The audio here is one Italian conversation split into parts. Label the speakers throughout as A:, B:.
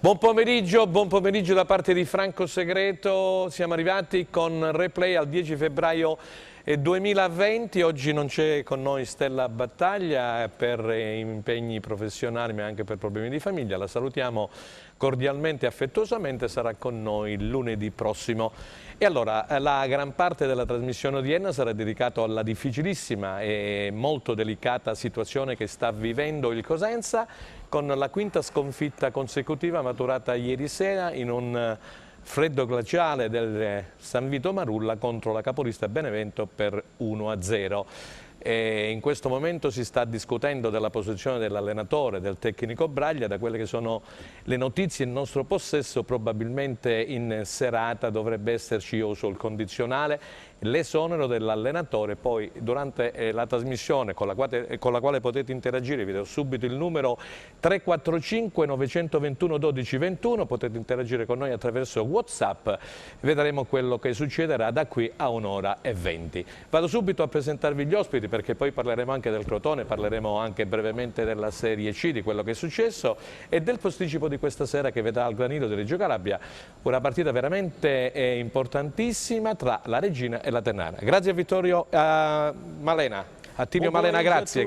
A: Buon pomeriggio da parte di Franco Segreto. Siamo arrivati con Replay al 10 febbraio 2020. Oggi non c'è con noi Stella Battaglia per impegni professionali ma anche per problemi di famiglia. La salutiamo cordialmente e affettuosamente, sarà con noi lunedì prossimo. E allora la gran parte della trasmissione odierna sarà dedicata alla difficilissima e molto delicata situazione che sta vivendo il Cosenza, con la quinta sconfitta consecutiva maturata ieri sera in un freddo glaciale del San Vito Marulla contro la capolista Benevento per 1-0. In questo momento si sta discutendo della posizione dell'allenatore, del tecnico Braglia. Da quelle che sono le notizie in nostro possesso, probabilmente in serata dovrebbe esserci, io uso il condizionale, l'esonero dell'allenatore. Poi durante la trasmissione con la quale potete interagire, vi do subito il numero 345 921 12 21, potete interagire con noi attraverso WhatsApp, vedremo quello che succederà da qui a 1:20. Vado subito a presentarvi gli ospiti, perché poi parleremo anche del Crotone, parleremo anche brevemente della Serie C, di quello che è successo e del posticipo di questa sera che vedrà al Granito di Reggio Calabria una partita veramente importantissima tra la Regina e la Ternana. Grazie a Vittorio Malena, Attilio Malena, grazie.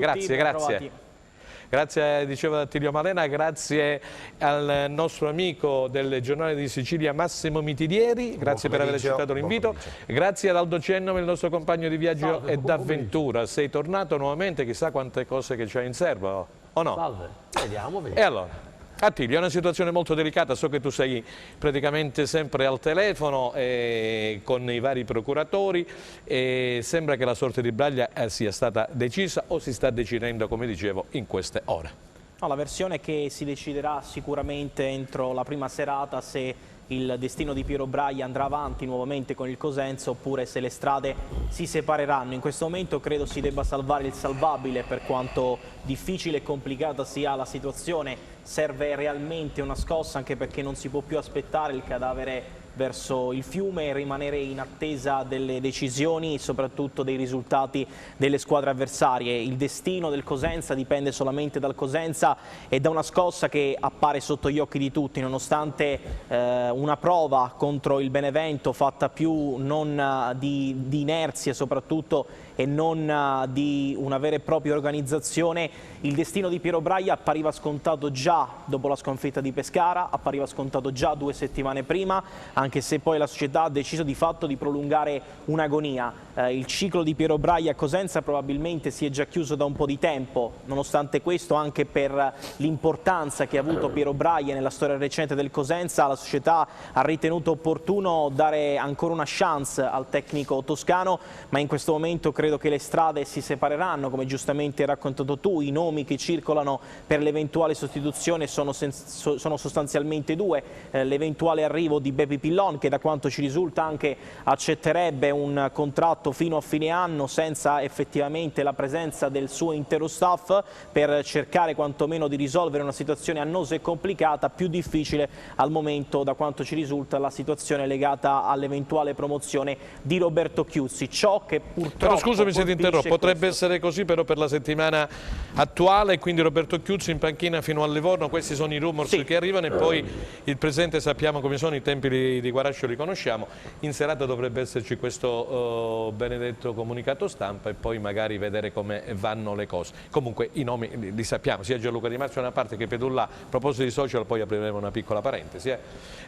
A: Grazie, dicevo, ad Attilio Malena, grazie al nostro amico del Giornale di Sicilia Massimo Mitidieri, grazie per aver accettato l'invito, grazie ad Aldo Cennome, il nostro compagno di viaggio e d'avventura. Sei tornato nuovamente, chissà quante cose che c'hai in serbo, o no?
B: Salve, vediamo.
A: E allora? Attilio, è una situazione molto delicata, so che tu sei praticamente sempre al telefono con i vari procuratori e sembra che la sorte di Braglia sia stata decisa o si sta decidendo, come dicevo, in queste ore.
C: No, la versione è che si deciderà sicuramente entro la prima serata se il destino di Piero Braglia andrà avanti nuovamente con il Cosenza oppure se le strade si separeranno. In questo momento credo si debba salvare il salvabile, per quanto difficile e complicata sia la situazione. Serve realmente una scossa, anche perché non si può più aspettare il cadavere verso il fiume e rimanere in attesa delle decisioni e soprattutto dei risultati delle squadre avversarie. Il destino del Cosenza dipende solamente dal Cosenza e da una scossa che appare sotto gli occhi di tutti, nonostante una prova contro il Benevento fatta più non di inerzia soprattutto e non di una vera e propria organizzazione. Il destino di Piero Braglia appariva scontato già dopo la sconfitta di Pescara, appariva scontato già 2 settimane prima, anche se poi la società ha deciso di fatto di prolungare un'agonia. Il ciclo di Piero Braglia a Cosenza probabilmente si è già chiuso da un po' di tempo, nonostante questo, anche per l'importanza che ha avuto Piero Braglia nella storia recente del Cosenza, la società ha ritenuto opportuno dare ancora una chance al tecnico toscano, ma in questo momento credo che le strade si separeranno, come giustamente hai raccontato tu. I nomi che circolano per l'eventuale sostituzione sono sostanzialmente due: l'eventuale arrivo di Beppe Pillon, che da quanto ci risulta anche accetterebbe un contratto fino a fine anno senza effettivamente la presenza del suo intero staff, per cercare quantomeno di risolvere una situazione annosa e complicata. Più difficile al momento, da quanto ci risulta, la situazione legata all'eventuale promozione di Roberto Chiuzzi. Ciò che purtroppo...
A: Però scusami se ti interrompo, potrebbe essere così però per la settimana attuale, quindi Roberto Chiuzzi in panchina fino al Livorno. Questi sono i rumors che arrivano, e poi il presente sappiamo come sono, i tempi di Guarascio li conosciamo. In serata dovrebbe esserci questo benedetto comunicato stampa e poi magari vedere come vanno le cose. Comunque i nomi li sappiamo, sia Gianluca Di Marzio da una parte che Pedulla. A proposito di social, poi apriremo una piccola parentesi,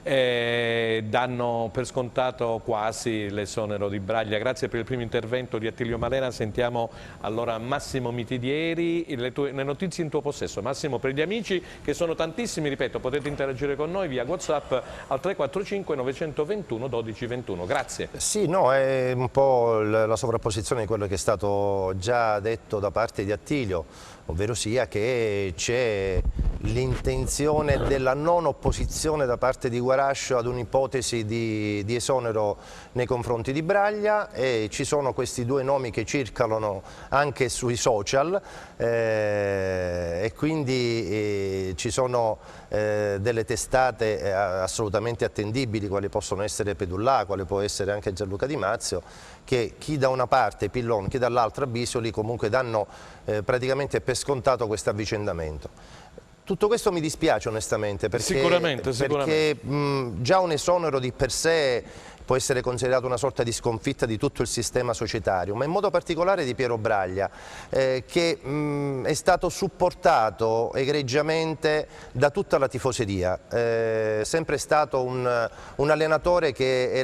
A: danno per scontato quasi l'esonero di Braglia. Grazie per il primo intervento di Attilio Malena. Sentiamo allora Massimo Mitidieri, le notizie in tuo possesso. Massimo, per gli amici che sono tantissimi, ripeto, potete interagire con noi via WhatsApp al 345 921 12 21. Grazie.
B: Sì, no, è un po' la sovrapposizione di quello che è stato già detto da parte di Attilio, ovvero sia che c'è l'intenzione della non opposizione da parte di Guarascio ad un'ipotesi di esonero nei confronti di Braglia, e ci sono questi due nomi che circolano anche sui social, e quindi ci sono delle testate assolutamente attendibili, quali possono essere Pedulla, quale può essere anche Gianluca Di Marzio, che chi da una parte Pillon, chi dall'altra Bisoli comunque danno praticamente per scontato questo avvicendamento. Tutto questo mi dispiace onestamente, perché,
A: Sicuramente.
B: perché già un esonero di per sé può essere considerato una sorta di sconfitta di tutto il sistema societario, ma in modo particolare di Piero Braglia, che è stato supportato egregiamente da tutta la tifoseria, sempre stato un allenatore che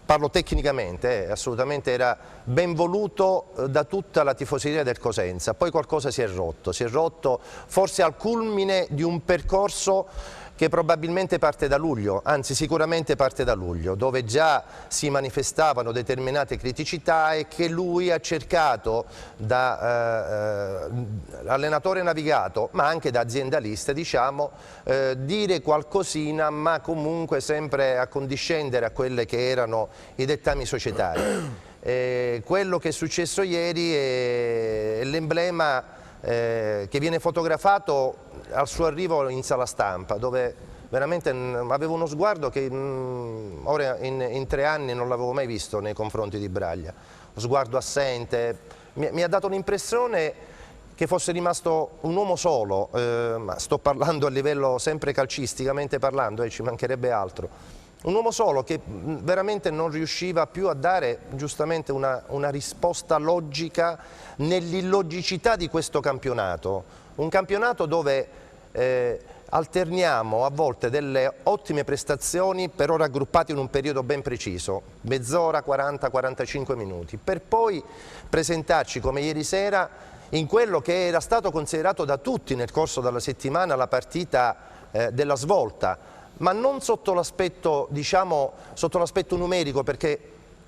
B: parlo tecnicamente, assolutamente era ben voluto da tutta la tifoseria del Cosenza. Poi qualcosa si è rotto forse al culmine di un percorso che probabilmente parte da luglio, anzi sicuramente parte da luglio, dove già si manifestavano determinate criticità e che lui ha cercato da allenatore navigato, ma anche da aziendalista, diciamo, dire qualcosina, ma comunque sempre accondiscendere a quelle che erano i dettami societari. Quello che è successo ieri è l'emblema che viene fotografato al suo arrivo in sala stampa, dove veramente avevo uno sguardo che ora in 3 anni non l'avevo mai visto nei confronti di Braglia, uno sguardo assente, mi ha dato l'impressione che fosse rimasto un uomo solo, ma sto parlando a livello sempre calcisticamente parlando, ci mancherebbe altro. Un uomo solo che veramente non riusciva più a dare giustamente una risposta logica nell'illogicità di questo campionato. Un campionato dove alterniamo a volte delle ottime prestazioni, però raggruppate in un periodo ben preciso, mezz'ora, 40-45 minuti, per poi presentarci come ieri sera in quello che era stato considerato da tutti nel corso della settimana la partita della svolta, ma non sotto l'aspetto, diciamo, sotto l'aspetto numerico, perché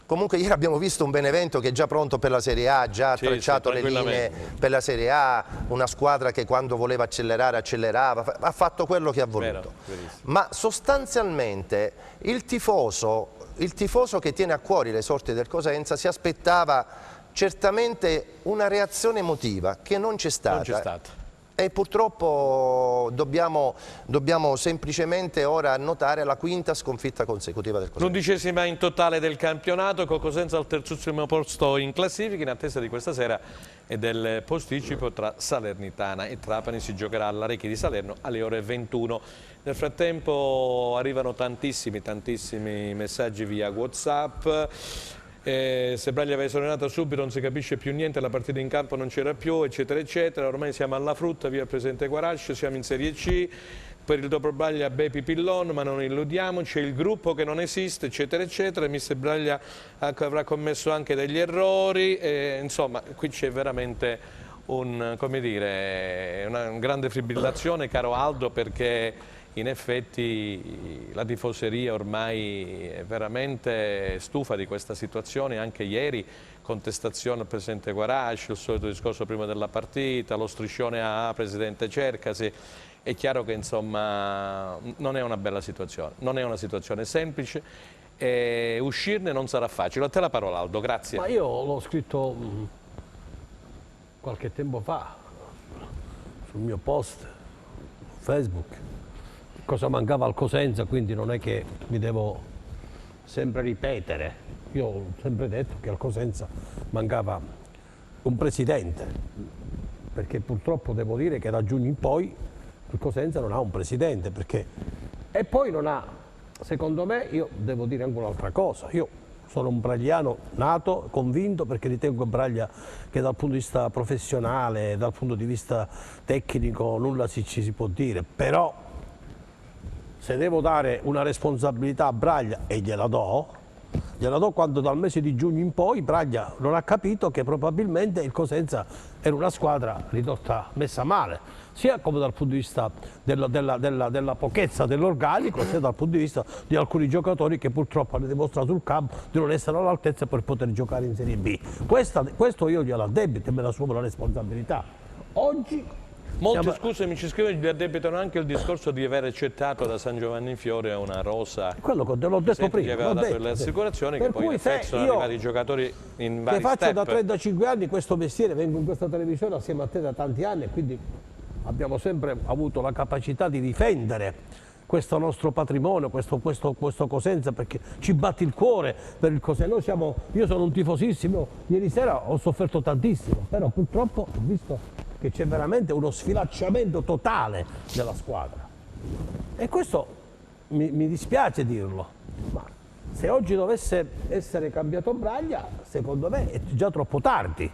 B: comunque ieri abbiamo visto un Benevento che è già pronto per la Serie A, già ha tracciato le linee per la Serie A, una squadra che quando voleva accelerare accelerava, ha fatto quello che ha voluto. Ma sostanzialmente il tifoso che tiene a cuore le sorti del Cosenza si aspettava certamente una reazione emotiva che non c'è stata.
A: Non c'è stata.
B: E purtroppo dobbiamo semplicemente ora annotare la 5ª sconfitta consecutiva del Cosenza.
A: L'11ª in totale del campionato, con Cosenza al terzultimo posto in classifica, in attesa di questa sera e del posticipo tra Salernitana e Trapani. Si giocherà all'Arecchi di Salerno alle ore 21. Nel frattempo arrivano tantissimi messaggi via WhatsApp. Se Braglia aveva esonerato subito non si capisce più niente, la partita in campo non c'era più, eccetera eccetera. Ormai siamo alla frutta, via il presidente Guarascio, siamo in Serie C, per il dopo Braglia Bepi Pillon, ma non illudiamoci, c'è il gruppo che non esiste, eccetera eccetera. Mister Braglia avrà commesso anche degli errori, insomma qui c'è veramente una grande fibrillazione, caro Aldo, perché in effetti la tifoseria ormai è veramente stufa di questa situazione. Anche ieri contestazione al presidente Guarascio, il solito discorso prima della partita, lo striscione a presidente Cercasi. È chiaro che insomma non è una bella situazione, non è una situazione semplice e uscirne non sarà facile. A te la parola, Aldo, grazie.
D: Ma io l'ho scritto qualche tempo fa sul mio post su Facebook. Cosa mancava al Cosenza, quindi non è che mi devo sempre ripetere. Io ho sempre detto che al Cosenza mancava un presidente, perché purtroppo devo dire che da giugno in poi il Cosenza non ha un presidente, e poi non ha, secondo me, io devo dire anche un'altra cosa, io sono un bragliano nato, convinto, perché ritengo Braglia che dal punto di vista professionale, dal punto di vista tecnico nulla ci si può dire, però se devo dare una responsabilità a Braglia, e gliela do quando dal mese di giugno in poi Braglia non ha capito che probabilmente il Cosenza era una squadra ridotta, messa male, sia come dal punto di vista della pochezza dell'organico, sia dal punto di vista di alcuni giocatori che purtroppo hanno dimostrato sul campo di non essere all'altezza per poter giocare in Serie B. Questo io glielo addebito e me ne assumo la responsabilità. Oggi
A: molti, scusami, ci scrivono, gli addebitano anche il discorso di aver accettato da San Giovanni Fiore una rosa.
D: Quello che l'ho detto prima.
A: Che aveva dato le assicurazioni, che poi in effetti sono arrivati i giocatori in vari
D: step. Faccio da 35 anni questo mestiere, vengo in questa televisione assieme a te da tanti anni, e quindi abbiamo sempre avuto la capacità di difendere questo nostro patrimonio, questo Cosenza, perché ci batte il cuore per il Cosenza. Io sono un tifosissimo, ieri sera ho sofferto tantissimo, però purtroppo ho visto che c'è veramente uno sfilacciamento totale della squadra. E questo mi dispiace dirlo, ma se oggi dovesse essere cambiato Braglia, secondo me è già troppo tardi,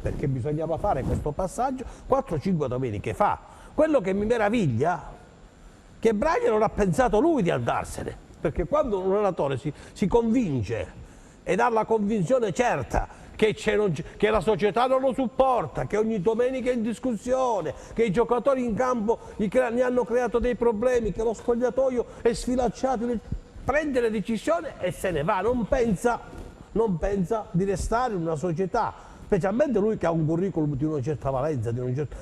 D: perché bisognava fare questo passaggio 4-5 domeniche fa. Quello che mi meraviglia è che Braglia non ha pensato lui di andarsene, perché quando un allenatore si convince ed ha la convinzione certa che la società non lo supporta, che ogni domenica è in discussione, che i giocatori in campo gli hanno creato dei problemi, che lo spogliatoio è sfilacciato, prende le decisioni e se ne va, non pensa di restare in una società, specialmente lui che ha un curriculum di una certa valenza,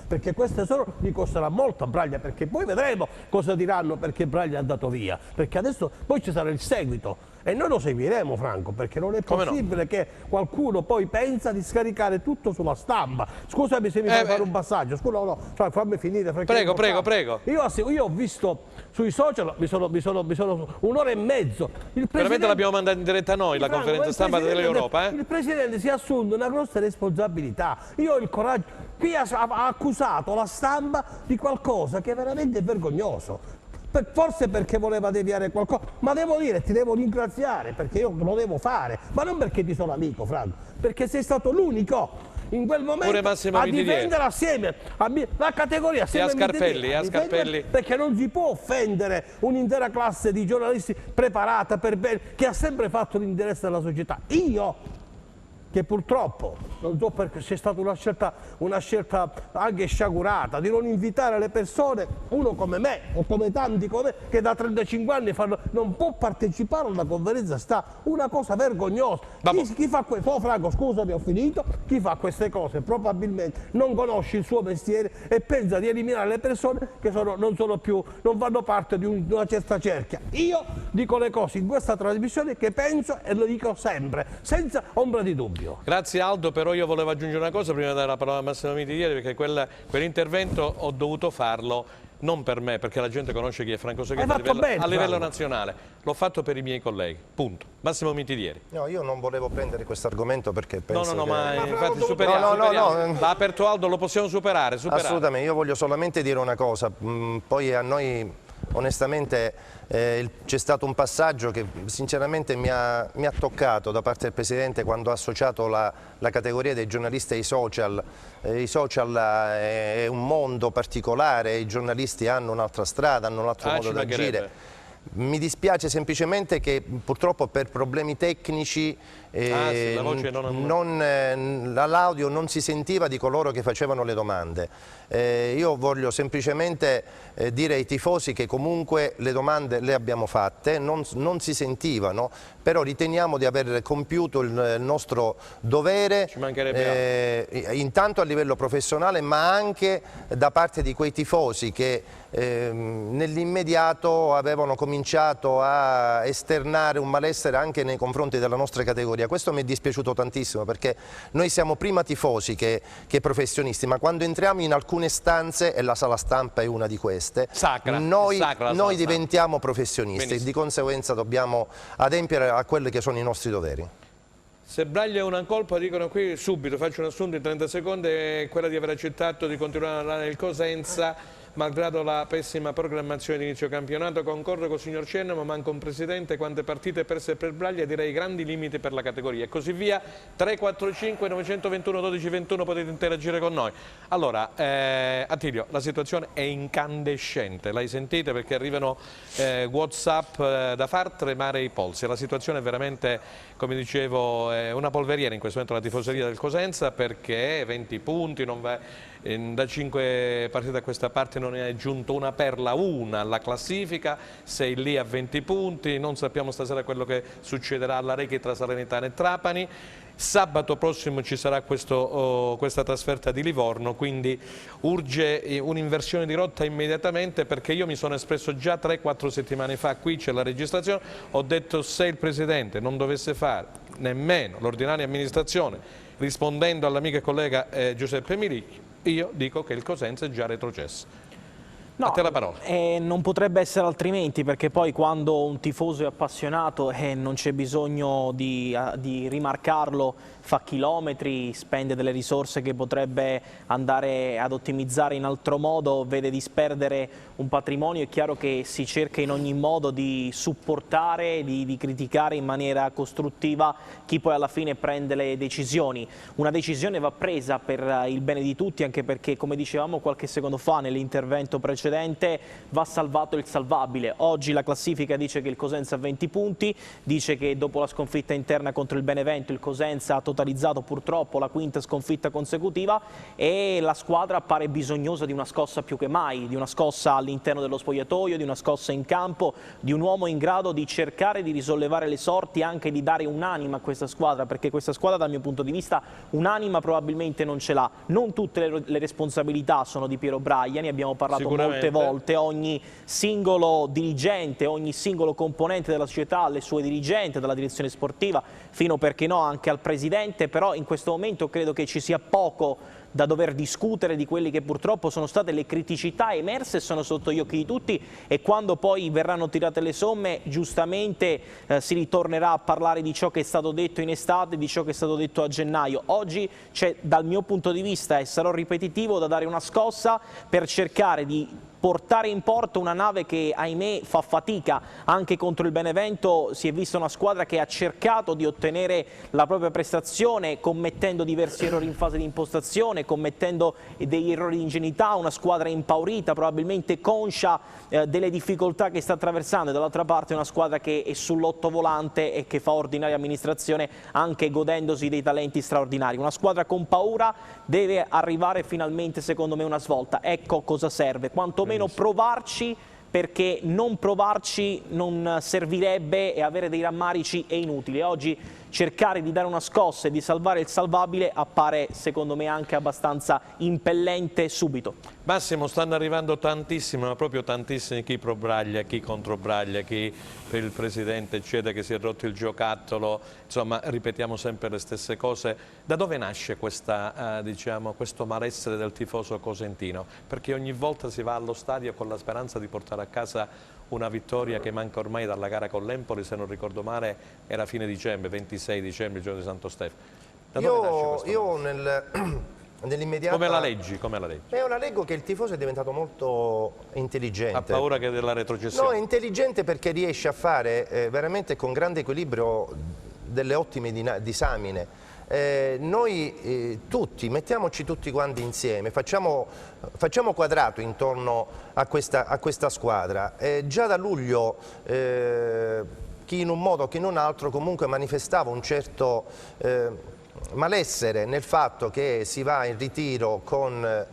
D: perché queste gli costerà molto a Braglia, perché poi vedremo cosa diranno perché Braglia è andato via, perché adesso poi ci sarà il seguito e noi lo seguiremo, Franco, perché non è possibile che qualcuno poi pensa di scaricare tutto sulla stampa. Scusami se mi fai fare un passaggio, scusa, no, fammi finire.
A: Prego.
D: Io ho visto sui social, mi sono un'ora e mezzo.
A: Veramente l'abbiamo mandata in diretta noi, la conferenza stampa dell'Europa.
D: Il Presidente si è assunto una grossa responsabilità. Io ho il coraggio, qui ha accusato la stampa di qualcosa che è veramente vergognoso. Forse perché voleva deviare qualcosa, ma devo dire, ti devo ringraziare perché io lo devo fare, ma non perché ti sono amico, Franco, perché sei stato l'unico in quel momento a difendere assieme la categoria, assieme
A: a Scarpelli,
D: perché non si può offendere un'intera classe di giornalisti preparata per bene, che ha sempre fatto l'interesse della società. Io che purtroppo, non so perché sia stata una scelta anche sciagurata, di non invitare le persone, uno come me o come tanti come me, che da 35 anni non può partecipare alla conferenza stampa, una cosa vergognosa. Chi fa questo, Franco, scusami, ho finito, chi fa queste cose probabilmente non conosce il suo mestiere e pensa di eliminare le persone che non fanno parte di una certa cerchia. Io dico le cose in questa trasmissione che penso e lo dico sempre, senza ombra di dubbio.
A: Grazie Aldo, però io volevo aggiungere una cosa prima di dare la parola a Massimo Mitidieri, perché quell'intervento ho dovuto farlo non per me, perché la gente conosce chi è Franco Segreto a livello nazionale, l'ho fatto per i miei colleghi, punto. Massimo Mitidieri.
B: No, io non volevo prendere questo argomento perché penso
A: ma infatti superiamo. L'ha aperto Aldo, lo possiamo superare.
B: Assolutamente, io voglio solamente dire una cosa, poi a noi onestamente c'è stato un passaggio che sinceramente mi ha toccato da parte del Presidente quando ha associato la categoria dei giornalisti ai social. I social è un mondo particolare, i giornalisti hanno un'altra strada, hanno un altro modo di agire. Mi dispiace semplicemente che purtroppo per problemi tecnici l'audio non si sentiva di coloro che facevano le domande. Io voglio semplicemente dire ai tifosi che comunque le domande le abbiamo fatte, non si sentivano, però riteniamo di aver compiuto il nostro dovere, intanto a livello professionale, ma anche da parte di quei tifosi che nell'immediato avevano cominciato a esternare un malessere anche nei confronti della nostra categoria. Questo mi è dispiaciuto tantissimo perché noi siamo prima tifosi che professionisti, ma quando entriamo in alcune stanze, e la sala stampa è una di queste, noi diventiamo professionisti. Benissimo. E di conseguenza dobbiamo adempiere a quelli che sono i nostri doveri.
A: Se Braglia è una colpa, dicono qui subito, faccio un assunto in 30 secondi, è quella di aver accettato di continuare a allenare il Cosenza, malgrado la pessima programmazione di inizio campionato. Concordo con il signor Cenno, ma manca un presidente, quante partite perse per Braglia, direi grandi limiti per la categoria e così via. 345 921 12 21 potete interagire con noi. Allora, Attilio, la situazione è incandescente, l'hai sentita perché arrivano WhatsApp da far tremare i polsi. La situazione è veramente, come dicevo, una polveriera in questo momento la tifoseria del Cosenza, perché 20 punti, non va, da 5 partite a questa parte non è aggiunto una perla, una alla classifica, sei lì a 20 punti, non sappiamo stasera quello che succederà alla Recchi tra Salernitana e Trapani. Sabato prossimo ci sarà questa trasferta di Livorno, quindi urge un'inversione di rotta immediatamente, perché io mi sono espresso già 3-4 settimane fa, qui c'è la registrazione, ho detto se il Presidente non dovesse fare nemmeno l'ordinaria amministrazione, rispondendo all'amico e collega Giuseppe Milicchi, io dico che il Cosenza è già retrocesso. A te la parola.
C: Non potrebbe essere altrimenti, perché poi quando un tifoso è appassionato non c'è bisogno di rimarcarlo, fa chilometri, spende delle risorse che potrebbe andare ad ottimizzare in altro modo, vede disperdere un patrimonio. È chiaro che si cerca in ogni modo di supportare, di criticare in maniera costruttiva chi poi alla fine prende le decisioni. Una decisione va presa per il bene di tutti, anche perché, come dicevamo qualche secondo fa nell'intervento precedente, va salvato il salvabile. Oggi la classifica dice che il Cosenza ha 20 punti, dice che dopo la sconfitta interna contro il Benevento il Cosenza ha totalizzato purtroppo la quinta sconfitta consecutiva e la squadra appare bisognosa di una scossa più che mai, di una scossa all'interno dello spogliatoio, di una scossa in campo, di un uomo in grado di cercare di risollevare le sorti, anche di dare un'anima a questa squadra, perché questa squadra dal mio punto di vista un'anima probabilmente non ce l'ha. Non tutte le responsabilità sono di Piero Braiani, abbiamo parlato molte volte, ogni singolo dirigente, ogni singolo componente della società, alle sue dirigenti, dalla direzione sportiva, fino perché no anche al presidente, però in questo momento credo che ci sia poco da dover discutere di quelli che purtroppo sono state le criticità emerse e sono sotto gli occhi di tutti, e quando poi verranno tirate le somme giustamente si ritornerà a parlare di ciò che è stato detto in estate, di ciò che è stato detto a gennaio. Oggi c'è dal mio punto di vista, e sarò ripetitivo, da dare una scossa per cercare di portare in porto una nave che ahimè fa fatica. Anche contro il Benevento si è vista una squadra che ha cercato di ottenere la propria prestazione commettendo diversi errori in fase di impostazione, commettendo degli errori di ingenuità, una squadra impaurita, probabilmente conscia delle difficoltà che sta attraversando, e dall'altra parte una squadra che è sull'ottovolante e che fa ordinaria amministrazione anche godendosi dei talenti straordinari. Una squadra con paura, deve arrivare finalmente secondo me una svolta. Ecco cosa serve, quantomeno provarci, perché non provarci non servirebbe e avere dei rammarici è inutile. Oggi cercare di dare una scossa e di salvare il salvabile appare secondo me anche abbastanza impellente subito.
A: Massimo, stanno arrivando tantissimi, ma proprio tantissimi, chi pro Braglia, chi contro Braglia, chi per il presidente eccetera, che si è rotto il giocattolo, insomma ripetiamo sempre le stesse cose. Da dove nasce questa, diciamo, questo malessere del tifoso cosentino? Perché ogni volta si va allo stadio con la speranza di portare a casa una vittoria che manca ormai dalla gara con l'Empoli, se non ricordo male era fine dicembre, 26 dicembre, il giorno di Santo Stefano. Da dove nasce questo
B: nell'immediata...
A: Come la leggi? Come la leggi?
B: La leggo che il tifoso è diventato molto intelligente.
A: Ha paura che della retrocessione?
B: No, è intelligente perché riesce a fare veramente con grande equilibrio delle ottime disamine. Noi tutti, mettiamoci tutti quanti insieme, facciamo quadrato intorno a questa squadra. Già da luglio chi in un modo chi in un altro comunque manifestava un certo malessere nel fatto che si va in ritiro con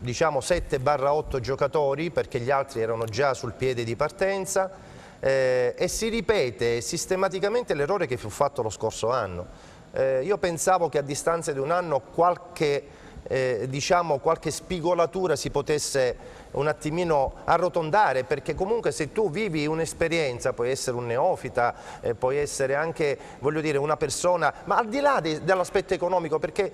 B: diciamo 7-8 giocatori, perché gli altri erano già sul piede di partenza, e si ripete sistematicamente l'errore che fu fatto lo scorso anno. Io pensavo che a distanza di un anno qualche spigolatura si potesse un attimino arrotondare, perché comunque se tu vivi un'esperienza, puoi essere un neofita, puoi essere anche, voglio dire, una persona, ma al di là dell'aspetto economico, perché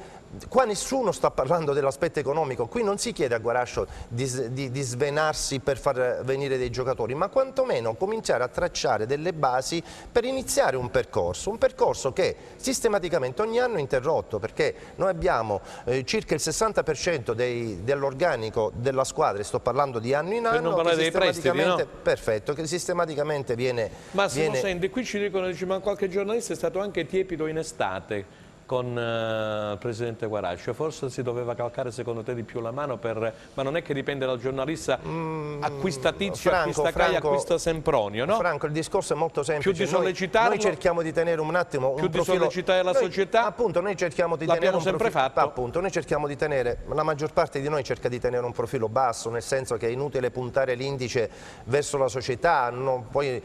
B: qua nessuno sta parlando dell'aspetto economico, qui non si chiede a Guarascio di svenarsi per far venire dei giocatori, ma quantomeno cominciare a tracciare delle basi per iniziare un percorso che sistematicamente ogni anno è interrotto, perché noi abbiamo circa il 60% dell'organico della squadra, sto parlando di anno in anno,
A: non parlare dei prestiti, no?
B: Perfetto, che sistematicamente viene...
A: Massimo, senti, qui ci dicono, ma qualche giornalista è stato anche tiepido in estate con il presidente Guarascio, forse si doveva calcare secondo te di più la mano, ma non è che dipende dal giornalista, acquista Tizio, acquista Caio, acquista Sempronio, no?
B: Franco, il discorso è molto semplice.
A: Più di sollecitarlo,
B: noi cerchiamo di tenere un attimo un
A: più
B: profilo,
A: di sollecitare la società,
B: appunto noi cerchiamo di tenere un
A: sempre
B: profilo,
A: fatto.
B: appunto noi cerchiamo di tenere, la maggior parte di noi cerca di tenere un profilo basso, nel senso che è inutile puntare l'indice verso la società, poi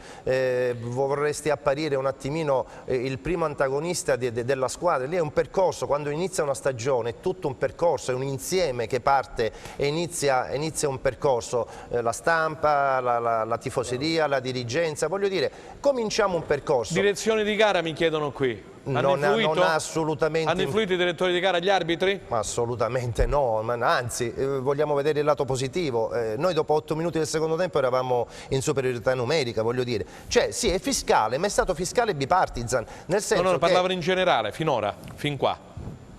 B: vorresti apparire un attimino il primo antagonista della squadra. Lì è un percorso, quando inizia una stagione è tutto un percorso, è un insieme che parte e inizia un percorso, la stampa, la tifoseria, la dirigenza, voglio dire, cominciamo un percorso.
A: Direzione di gara mi chiedono qui.
B: non ha assolutamente...
A: Hanno influito i direttori di gara agli arbitri?
B: Assolutamente no, ma anzi vogliamo vedere il lato positivo. Noi dopo 8 minuti del secondo tempo eravamo in superiorità numerica, voglio dire. Cioè sì, è fiscale, ma è stato fiscale bipartisan, nel senso
A: no,
B: che...
A: parlavano in generale, finora, fin qua.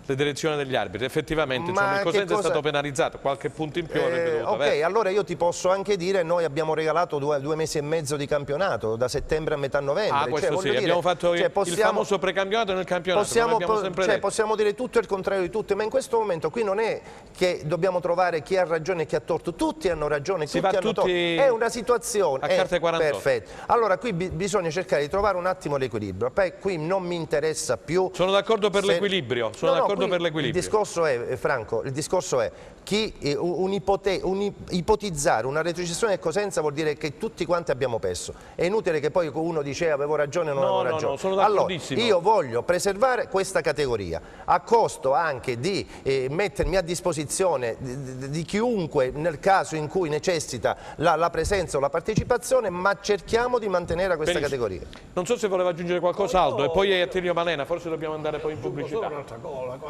A: Le direzioni degli arbitri, effettivamente il Cosenza è stato penalizzato, qualche punto in più avrebbe dovuto avere.
B: Allora io ti posso anche dire, noi abbiamo regalato 2 mesi e mezzo di campionato, da settembre a metà novembre.
A: Questo sì, abbiamo fatto il famoso precampionato nel campionato,
B: possiamo dire tutto e il contrario di tutto, ma in questo momento qui non è che dobbiamo trovare chi ha ragione e chi ha torto, tutti hanno ragione, tutti hanno torto, è una situazione...
A: A carte 48.
B: Perfetto, allora qui bisogna cercare di trovare un attimo l'equilibrio, poi qui non mi interessa più...
A: Sono d'accordo per l'equilibrio,
B: Il discorso è, Franco, ipotizzare una retrocessione del Cosenza vuol dire che tutti quanti abbiamo perso. È inutile che poi uno dice avevo ragione o non avevo ragione.
A: No, sono d'accordissimo.
B: Allora, io voglio preservare questa categoria, a costo anche di mettermi a disposizione di chiunque nel caso in cui necessita la presenza o la partecipazione, ma cerchiamo di mantenere questa categoria.
A: Non so se voleva aggiungere qualcosa Aldo, e poi Attilio Malena, forse dobbiamo andare poi in pubblicità.
D: Un'altra cosa,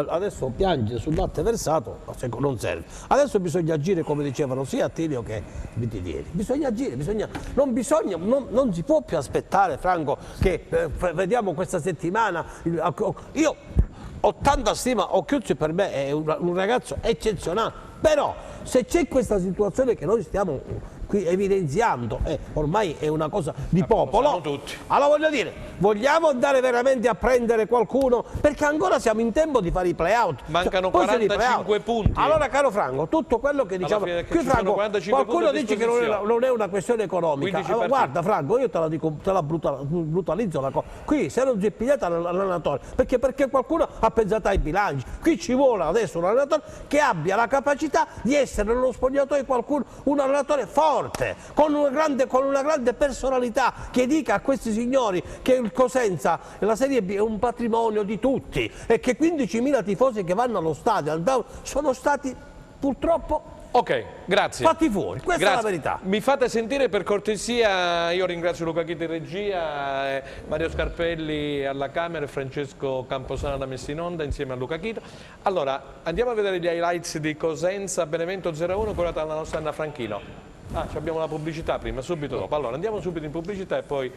D: adesso piange sul latte versato, non serve. Adesso bisogna agire come dicevano sia Attilio che Vittieri. Bisogna agire, non si può più aspettare, Franco, che vediamo questa settimana. Io ho tanta stima, Occhiuzzi per me è un ragazzo eccezionale, però se c'è questa situazione che noi stiamo qui evidenziando, ormai è una cosa di popolo,
A: tutti.
D: Allora voglio dire, vogliamo andare veramente a prendere qualcuno, perché ancora siamo in tempo di fare i play-out.
A: Mancano 45 punti.
D: Allora caro Franco, tutto quello che diciamo, qui Franco, qualcuno dice che non è una questione economica, allora, guarda Franco, io te la brutalizzo la cosa, qui se non si è pigliata l'allenatore, perché qualcuno ha pensato ai bilanci, qui ci vuole adesso un allenatore che abbia la capacità di essere nello spogliatoio un allenatore forte, con una grande personalità, che dica a questi signori che il Cosenza e la Serie B è un patrimonio di tutti e che 15.000 tifosi che vanno allo stadio sono stati purtroppo fatti fuori, questa è la verità.
A: Mi fate sentire per cortesia, io ringrazio Luca Chiti in regia, Mario Scarpelli alla Camera e Francesco Camposana da Messinonda insieme a Luca Chito. Allora, andiamo a vedere gli highlights di Cosenza Benevento 0-1 curata dalla nostra Anna Franchino. Abbiamo la pubblicità prima, subito dopo. Allora, andiamo subito in pubblicità e poi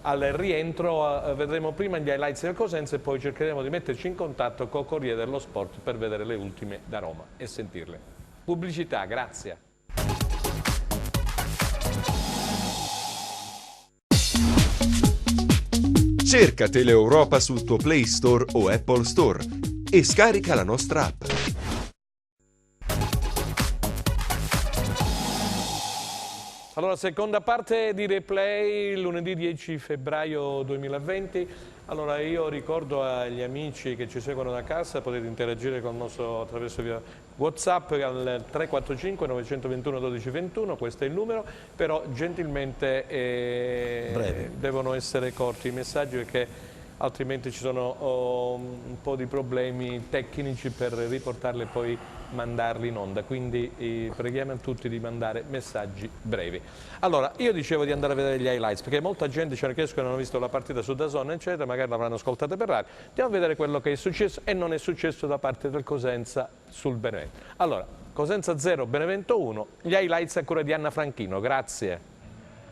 A: al rientro vedremo prima gli highlights del Cosenza e poi cercheremo di metterci in contatto con Corriere dello Sport per vedere le ultime da Roma e sentirle. Pubblicità, grazie.
E: Cerca Teleeuropa sul tuo Play Store o Apple Store e scarica la nostra app.
A: Allora, seconda parte di replay, lunedì 10 febbraio 2020. Allora, io ricordo agli amici che ci seguono da casa, potete interagire con il nostro attraverso via WhatsApp al 345 921 1221, questo è il numero, però gentilmente devono essere corti i messaggi perché altrimenti ci sono un po' di problemi tecnici per riportarli e poi mandarli in onda, quindi preghiamo tutti di mandare messaggi brevi. Allora, io dicevo di andare a vedere gli highlights perché molta gente ci hanno chiesto che non hanno visto la partita su DAZN eccetera, magari l'avranno ascoltata per radio. Andiamo a vedere quello che è successo e non è successo da parte del Cosenza sul Benevento. Allora, Cosenza 0, Benevento 1, gli highlights a cura di Anna Franchino, grazie.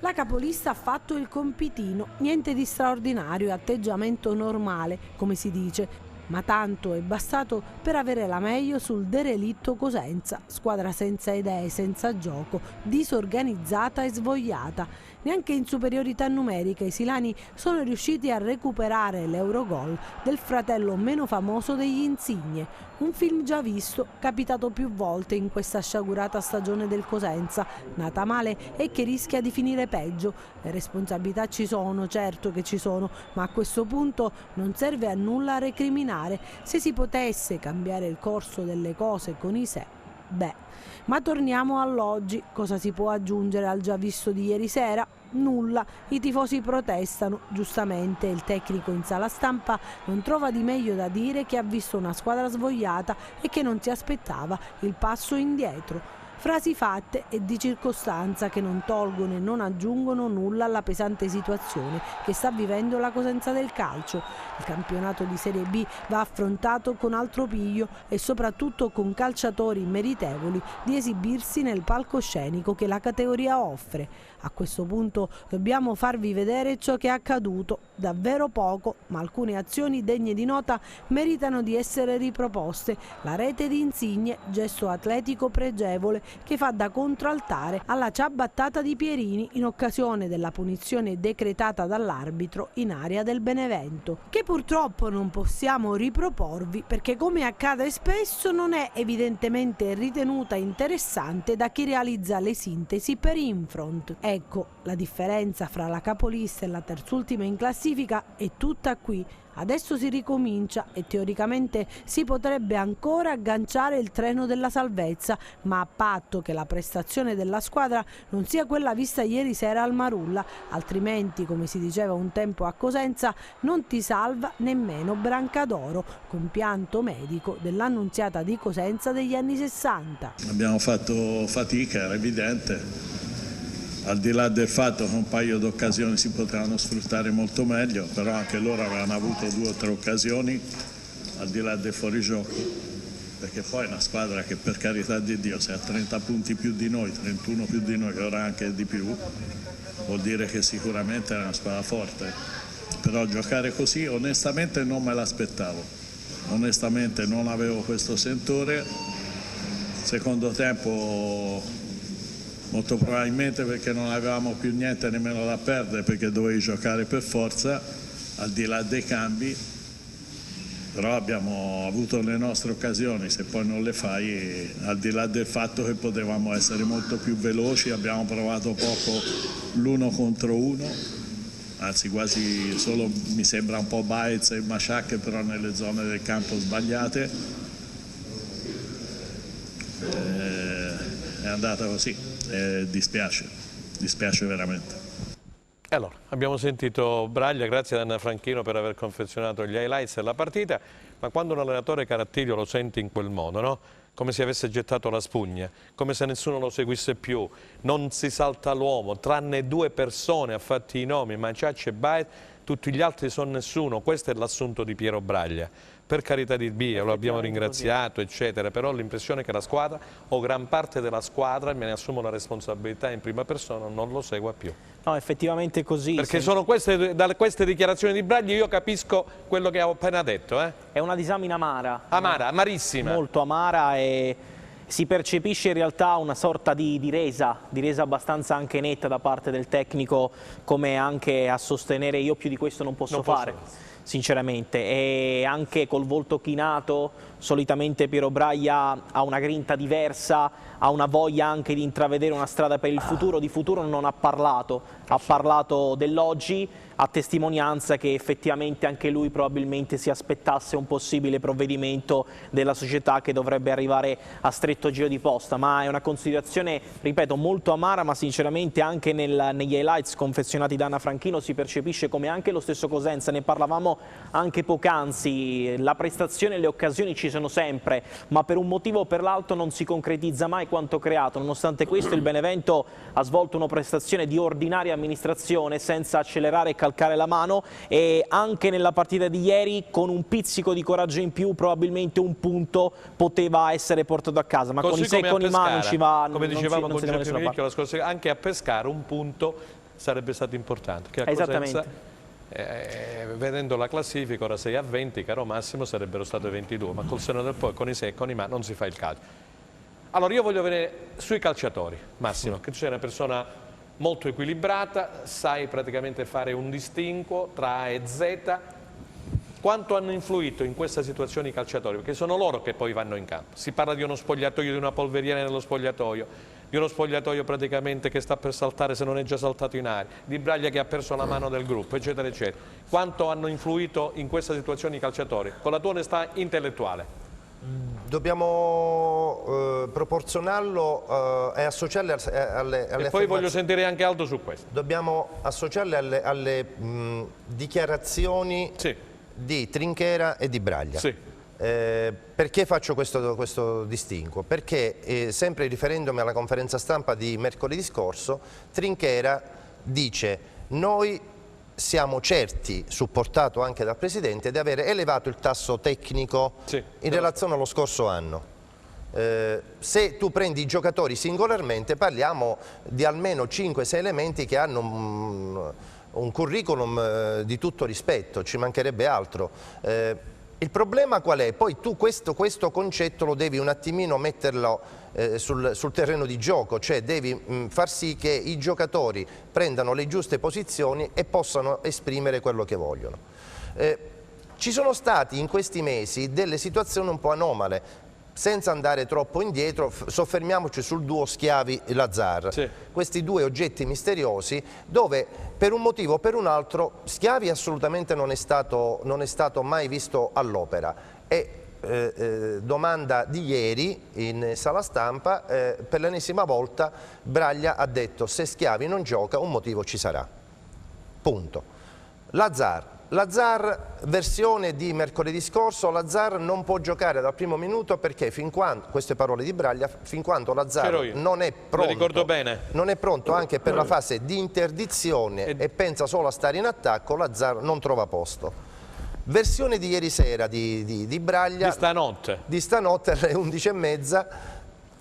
F: La capolista ha fatto il compitino, niente di straordinario, atteggiamento normale, come si dice, ma tanto è bastato per avere la meglio sul derelitto Cosenza, squadra senza idee, senza gioco, disorganizzata e svogliata. Neanche in superiorità numerica i silani sono riusciti a recuperare l'Eurogol del fratello meno famoso degli Insigne, un film già visto, capitato più volte in questa sciagurata stagione del Cosenza, nata male e che rischia di finire peggio. Le responsabilità ci sono, certo che ci sono, ma a questo punto non serve a nulla recriminare. Se si potesse cambiare il corso delle cose con i sé, beh. Ma torniamo all'oggi. Cosa si può aggiungere al già visto di ieri sera? Nulla. I tifosi protestano, giustamente. Il tecnico in sala stampa non trova di meglio da dire che ha visto una squadra svogliata e che non si aspettava il passo indietro. frasi fatte e di circostanza che non tolgono e non aggiungono nulla alla pesante situazione che sta vivendo la Cosenza del calcio. Il campionato di Serie B va affrontato con altro piglio e soprattutto con calciatori meritevoli di esibirsi nel palcoscenico che la categoria offre. A questo punto dobbiamo farvi vedere ciò che è accaduto, davvero poco, ma alcune azioni degne di nota meritano di essere riproposte. La rete di Insigne, gesto atletico pregevole che fa da contraltare alla ciabattata di Pierini in occasione della punizione decretata dall'arbitro in area del Benevento, che purtroppo non possiamo riproporvi perché, come accade spesso, non è evidentemente ritenuta interessante da chi realizza le sintesi per Infront. Ecco, la differenza fra la capolista e la terzultima in classifica è tutta qui. Adesso si ricomincia e teoricamente si potrebbe ancora agganciare il treno della salvezza, ma a patto che la prestazione della squadra non sia quella vista ieri sera al Marulla, altrimenti, come si diceva un tempo a Cosenza, non ti salva nemmeno Brancadoro, compianto medico dell'Annunziata di Cosenza degli anni 60.
G: Abbiamo fatto fatica, era evidente. Al di là del fatto che un paio di occasioni si potevano sfruttare molto meglio, però anche loro avevano avuto 2 o 3 occasioni al di là del fuorigioco, perché poi è una squadra che, per carità di Dio, se ha 30 punti più di noi, 31 più di noi, che ora anche di più, vuol dire che sicuramente è una squadra forte. Però giocare così onestamente non me l'aspettavo, onestamente non avevo questo sentore. Secondo tempo molto probabilmente perché non avevamo più niente nemmeno da perdere, perché dovevi giocare per forza, al di là dei cambi, però abbiamo avuto le nostre occasioni. Se poi non le fai, al di là del fatto che potevamo essere molto più veloci, abbiamo provato poco l'1 contro 1, anzi quasi solo, mi sembra, un po' Baez e Masciacche, però nelle zone del campo sbagliate. È andata così. Dispiace veramente.
A: Allora, abbiamo sentito Braglia, grazie ad Anna Franchino per aver confezionato gli highlights della partita, ma quando un allenatore caratterio lo sente in quel modo, no? Come se avesse gettato la spugna, come se nessuno lo seguisse più, non si salta l'uomo, tranne 2 persone, ha fatti i nomi, Maciacci e Baez, tutti gli altri sono nessuno. Questo è l'assunto di Piero Braglia. Per carità di Dio, lo abbiamo ringraziato, eccetera, però l'impressione è che la squadra, o gran parte della squadra, me ne assumo la responsabilità in prima persona, non lo segua più.
C: No, effettivamente così.
A: Perché sono queste, da queste dichiarazioni di Braglia io capisco quello che ho appena detto.
C: È una disamina amara.
A: Amara, amarissima.
C: Molto amara, e si percepisce in realtà una sorta di resa abbastanza anche netta da parte del tecnico, come anche a sostenere io più di questo non posso fare. Sinceramente, e anche col volto chinato, solitamente Piero Braglia ha una grinta diversa, ha una voglia anche di intravedere una strada per il futuro. Di futuro non ha parlato, ha parlato dell'oggi, a testimonianza che effettivamente anche lui probabilmente si aspettasse un possibile provvedimento della società che dovrebbe arrivare a stretto giro di posta. Ma è una considerazione, ripeto, molto amara, ma sinceramente anche negli highlights confezionati da Anna Franchino si percepisce come anche lo stesso Cosenza, ne parlavamo anche poc'anzi, la prestazione e le occasioni ci sono sempre, ma per un motivo o per l'altro non si concretizza mai quanto creato. Nonostante questo il Benevento ha svolto una prestazione di ordinaria amministrazione senza accelerare e calcare la mano, e anche nella partita di ieri con un pizzico di coraggio in più probabilmente un punto poteva essere portato a casa, ma
A: così
C: con i se e con i mano ci va,
A: come dicevamo con Giorgio
C: Minicchio
A: la scorsa, anche a Pescara un punto sarebbe stato importante, che a Cosenza, vedendo la classifica ora 6 a 20, caro Massimo, sarebbero state 22, ma col seno del poi, con i se e con i ma non si fa il calcio. Allora io voglio vedere sui calciatori, Massimo, che tu sei una persona molto equilibrata, sai praticamente fare un distinguo tra A e Z. Quanto hanno influito in questa situazione i calciatori? Perché sono loro che poi vanno in campo. Si parla di uno spogliatoio, di una polveriera nello spogliatoio, di uno spogliatoio praticamente che sta per saltare se non è già saltato in aria, di Braglia che ha perso la mano del gruppo, eccetera, eccetera. Quanto hanno influito in questa situazione i calciatori? Con la tua onestà intellettuale.
B: Dobbiamo proporzionarlo e associarle alle
A: e poi voglio sentire anche Aldo su questo.
B: Dobbiamo associarle alle dichiarazioni di Trinchera e di Braglia.
A: Sì.
B: Perché faccio questo distinguo? Perché sempre riferendomi alla conferenza stampa di mercoledì scorso, Trinchera dice: noi siamo certi, supportato anche dal Presidente, di aver elevato il tasso tecnico in relazione allo scorso anno. Se tu prendi i giocatori singolarmente parliamo di almeno 5-6 elementi che hanno un curriculum di tutto rispetto, ci mancherebbe altro. Il problema qual è? Poi tu questo concetto lo devi un attimino metterlo sul terreno di gioco, cioè devi far sì che i giocatori prendano le giuste posizioni e possano esprimere quello che vogliono. Ci sono stati in questi mesi delle situazioni un po' anomale. Senza andare troppo indietro, soffermiamoci sul duo Schiavi-Lazzar. Sì. Questi due oggetti misteriosi dove per un motivo o per un altro Schiavi assolutamente non è stato mai visto all'opera. E domanda di ieri in sala stampa, per l'ennesima volta Braglia ha detto: se Schiavi non gioca un motivo ci sarà. Punto. Lazzar, versione di mercoledì scorso, Lazzar non può giocare dal primo minuto perché fin quando, queste parole di Braglia, fin quando Lazzar non è pronto anche per la fase di interdizione e pensa solo a stare in attacco, Lazzar non trova posto. Versione di ieri sera di Braglia, di stanotte alle 11:30,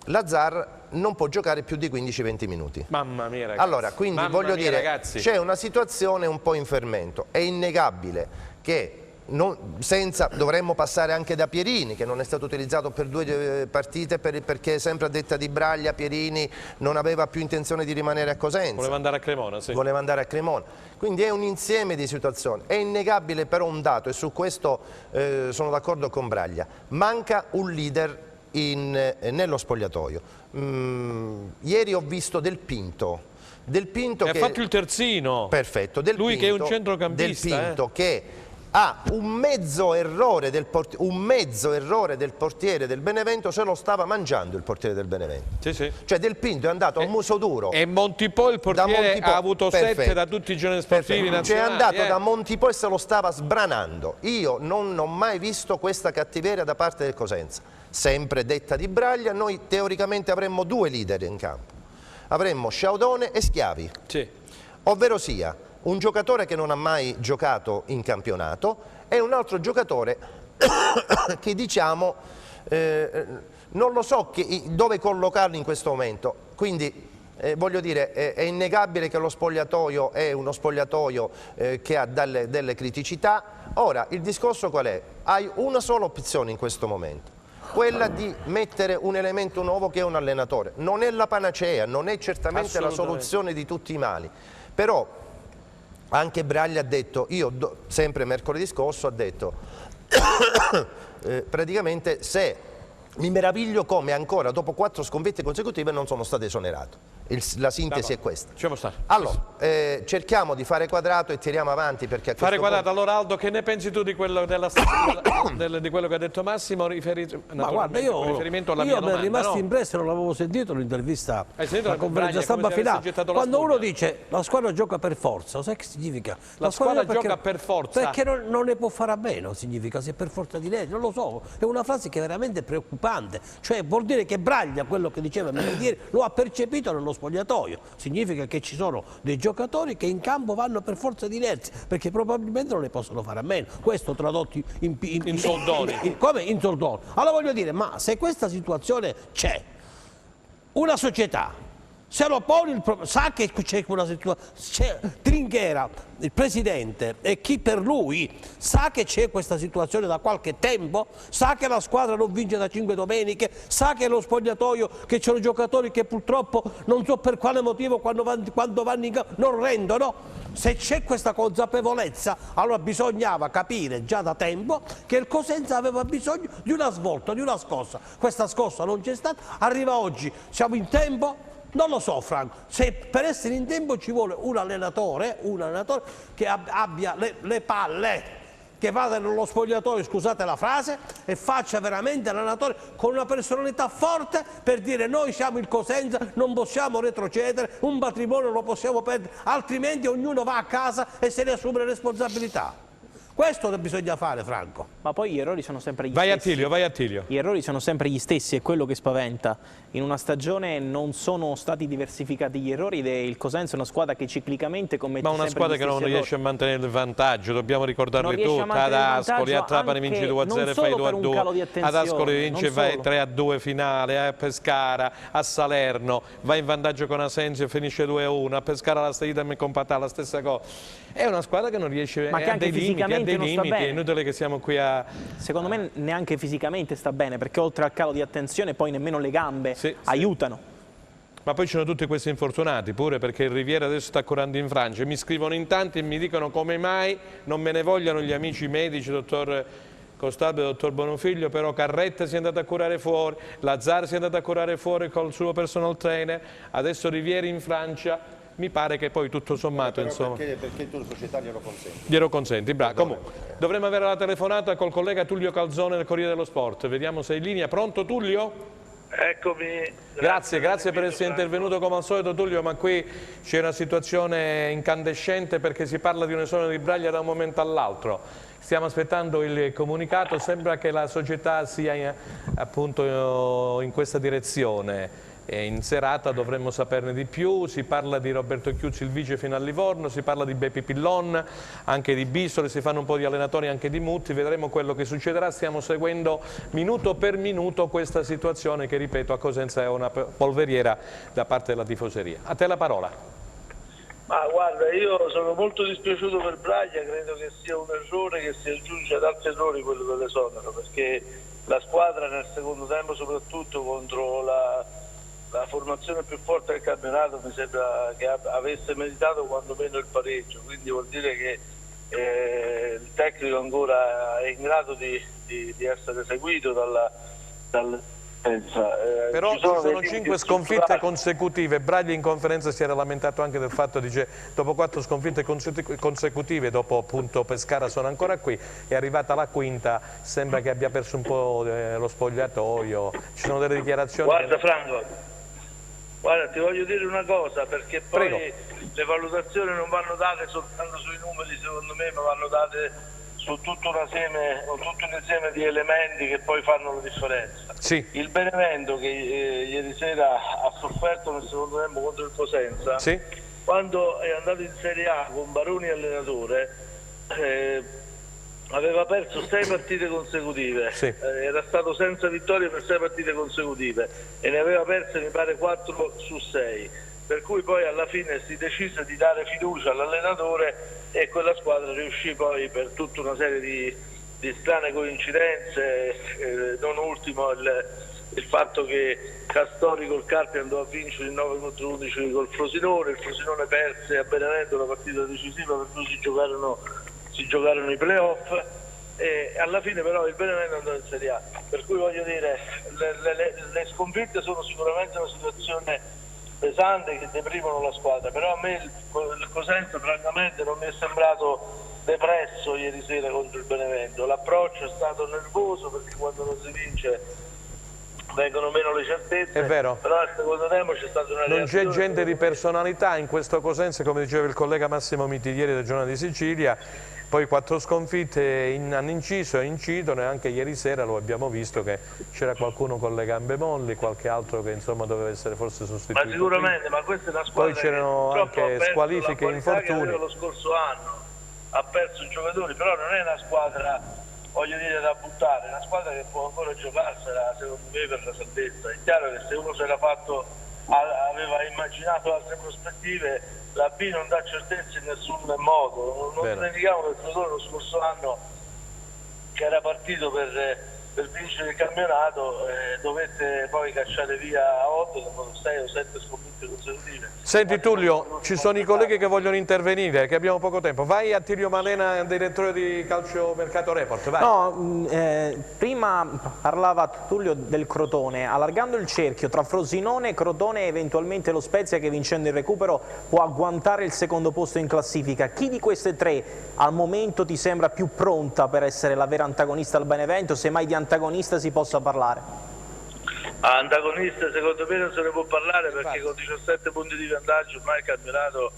B: Lazzar non può giocare più di 15-20 minuti.
A: Mamma mia, ragazzi.
B: Allora, quindi voglio dire, c'è una situazione un po' in fermento. È innegabile che dovremmo passare anche da Pierini, che non è stato utilizzato per 2 partite perché sempre a detta di Braglia Pierini non aveva più intenzione di rimanere a Cosenza.
A: Voleva andare a Cremona, sì.
B: Voleva andare a Cremona. Quindi è un insieme di situazioni. È innegabile però un dato, e su questo sono d'accordo con Braglia: manca un leader nello spogliatoio. Ieri ho visto Del Pinto
A: che ha fatto il terzino.
B: Perfetto.
A: Lui che è un centrocampista.
B: Del Pinto che ha un mezzo errore del portiere del Benevento, se lo stava mangiando il portiere del Benevento.
A: Sì, sì.
B: Cioè Del Pinto è andato a muso duro.
A: E Montipò, il portiere, ha avuto 7 da tutti i generi sportivi nazionali.
B: Cioè è andato da Montipò e se lo stava sbranando. Io non ho mai visto questa cattiveria da parte del Cosenza. Sempre detta di Braglia, noi teoricamente avremmo 2 leader in campo. Avremmo Sciaudone e Schiavi.
A: Sì.
B: Ovvero sia, un giocatore che non ha mai giocato in campionato e un altro giocatore che diciamo non lo so dove collocarlo in questo momento. Quindi voglio dire, è innegabile che lo spogliatoio è uno spogliatoio che ha delle criticità. Ora, il discorso qual è? Hai una sola opzione in questo momento, quella di mettere un elemento nuovo che è un allenatore. Non è la panacea, non è certamente la soluzione di tutti i mali, però anche Braglia ha detto, sempre mercoledì scorso ha detto praticamente mi meraviglio come ancora dopo 4 sconfitte consecutive non sono stato esonerato. La sintesi è questa. Allora, cerchiamo di fare quadrato e tiriamo avanti perché
A: fare quadrato. Allora Aldo, che ne pensi tu di quello, di quello che ha detto Massimo
D: ma guarda, riferimento alla mia domanda? Io mi è rimasto impresso, non l'avevo sentito l'intervista, la conferenza stampa finale, quando uno dice la squadra gioca per forza, sai che significa?
A: La squadra gioca per forza?
D: Perché non ne può fare a meno, significa, se per forza di legge, non lo so, è una frase che è veramente preoccupante, cioè vuol dire che Braglia, quello che diceva ieri, lo ha percepito nello spogliatoio, significa che ci sono dei giocatori che in campo vanno per forza di inerzia, perché probabilmente non ne possono fare a meno, questo tradotto in soldoni. Come in soldoni? Allora voglio dire, ma se questa situazione c'è, una società se lo pone sa che c'è quella situazione, Trinchera, il presidente e chi per lui sa che c'è questa situazione da qualche tempo, sa che la squadra non vince da 5 domeniche, sa che lo spogliatoio, che c'è giocatori che purtroppo non so per quale motivo quando vanno in campo non rendono. Se c'è questa consapevolezza, allora bisognava capire già da tempo che il Cosenza aveva bisogno di una svolta, di una scossa. Questa scossa non c'è stata, arriva oggi, siamo in tempo. Non lo so Franco, se per essere in tempo ci vuole un allenatore che abbia le palle, che vada nello spogliatoio, scusate la frase, e faccia veramente l'allenatore con una personalità forte per dire noi siamo il Cosenza, non possiamo retrocedere, un patrimonio lo possiamo perdere, altrimenti ognuno va a casa e se ne assume le responsabilità.
H: Questo bisogna fare, Franco.
C: Ma poi gli errori sono sempre gli
A: Vai
C: stessi.
A: Attilio, vai Attilio.
C: Gli errori sono sempre gli stessi, è quello che spaventa. In una stagione non sono stati diversificati gli errori ed il Cosenza è una squadra che ciclicamente commette
A: Ma una
C: sempre
A: squadra
C: gli
A: che non
C: stessi
A: riesce a mantenere il vantaggio, dobbiamo ricordarli tutti. Ad Ascoli, a Trapani vince 2-0 e fai 2-2. Ad Ascoli vince e fai 3-2 finale, a Pescara, a Salerno, va in vantaggio con Asensio e finisce 2-1, a Pescara la Staita e Compatà la stessa cosa. È una squadra che non riesce,
C: Ma che
A: ha dei limiti, è inutile che siamo qui a...
C: Secondo me neanche fisicamente sta bene, perché oltre al calo di attenzione poi nemmeno le gambe aiutano.
A: Ma poi ci sono tutti questi infortunati pure, perché il Riviera adesso sta curando in Francia. Mi scrivono in tanti e mi dicono come mai non me ne vogliano gli amici medici, dottor Costabile, dottor Bonofiglio, però Carretta si è andato a curare fuori, Lazzar si è andato a curare fuori col suo personal trainer, adesso Riviera in Francia. Mi pare che poi tutto sommato, insomma...
B: Perché tu società glielo consenti?
A: Glielo consenti, bravo. Comunque, dovremmo avere la telefonata col collega Tullio Calzone del Corriere dello Sport. Vediamo se è in linea. Pronto Tullio?
I: Eccomi.
A: Grazie per essere intervenuto come al solito Tullio, ma qui c'è una situazione incandescente perché si parla di un'esonero di Braglia da un momento all'altro. Stiamo aspettando il comunicato, sembra che la società sia appunto in questa direzione. In serata dovremmo saperne di più, si parla di Roberto Chiuzzi, il vice fino a Livorno, si parla di Beppi Pillon, anche di Bistoli, si fanno un po' di allenatori anche di Mutti, vedremo quello che succederà, stiamo seguendo minuto per minuto questa situazione che ripeto a Cosenza è una polveriera da parte della tifoseria. A te la parola.
I: Ma guarda, io sono molto dispiaciuto per Braglia, credo che sia un errore che si aggiunge ad altri errori quello dell'esonero, perché la squadra nel secondo tempo soprattutto contro la formazione più forte del campionato mi sembra che avesse meritato quantomeno il pareggio, quindi vuol dire che il tecnico ancora è in grado di essere seguito dal
A: però ci sono 5 sconfitte consecutive. Braglia in conferenza si era lamentato anche del fatto che dopo 4 sconfitte consecutive, dopo appunto Pescara sono ancora qui, è arrivata la quinta, sembra che abbia perso un po' lo spogliatoio, ci sono delle dichiarazioni.
I: Guarda Franco, guarda, ti voglio dire una cosa, perché poi le valutazioni non vanno date soltanto sui numeri secondo me, ma vanno date su tutto un insieme di elementi che poi fanno la differenza.
A: Sì.
I: Il Benevento che ieri sera ha sofferto nel secondo tempo contro il Cosenza, quando è andato in Serie A con Baroni allenatore, aveva perso 6 partite consecutive, era stato senza vittorie per 6 partite consecutive e ne aveva perse mi pare 4 su 6, per cui poi alla fine si decise di dare fiducia all'allenatore e quella squadra riuscì poi per tutta una serie di strane coincidenze, non ultimo il fatto che Castori col Carpi andò a vincere il 9-11 col Frosinone, il Frosinone perse a Benevento la partita decisiva per cui si giocarono i playoff e alla fine però il Benevento andò in Serie A, per cui voglio dire le sconfitte sono sicuramente una situazione pesante che deprimono la squadra, però a me il Cosenza francamente non mi è sembrato depresso ieri sera contro il Benevento, l'approccio è stato nervoso perché quando non si vince vengono meno le certezze,
A: è vero.
I: Però al secondo tempo c'è stata una
A: non c'è gente
I: reazione
A: di personalità in questo Cosenza, come diceva il collega Massimo Mitiglieri del Giornale di Sicilia, poi 4 sconfitte hanno inciso e incidono e anche ieri sera lo abbiamo visto che c'era qualcuno con le gambe molli, qualche altro che insomma doveva essere forse sostituito.
I: Ma sicuramente, ma questa è una squadra
A: poi c'erano anche squalifiche e infortuni.
I: Lo scorso anno ha perso i giocatori, però non è una squadra, voglio dire, da buttare, è una squadra che può ancora giocarsela secondo me per la salvezza. È chiaro che se uno aveva immaginato altre prospettive, la B non dà certezze in nessun modo. Non dimentichiamo che il Crotone lo scorso anno, che era partito per vincere il campionato, dovette poi cacciare via 8 dopo 6 o 7 sconfitte consecutive.
A: Senti Tullio, ci sono i colleghi che vogliono intervenire, che abbiamo poco tempo. Vai Attilio Malena, direttore di Calcio Mercato Report. Vai.
C: No, prima parlava Tullio del Crotone, allargando il cerchio tra Frosinone, Crotone e eventualmente lo Spezia che vincendo il recupero può agguantare il secondo posto in classifica. Chi di queste tre al momento ti sembra più pronta per essere la vera antagonista al Benevento, se mai di antagonista si possa parlare?
I: Antagonista secondo me non se ne può parlare perché con 17 punti di vantaggio ormai il campionato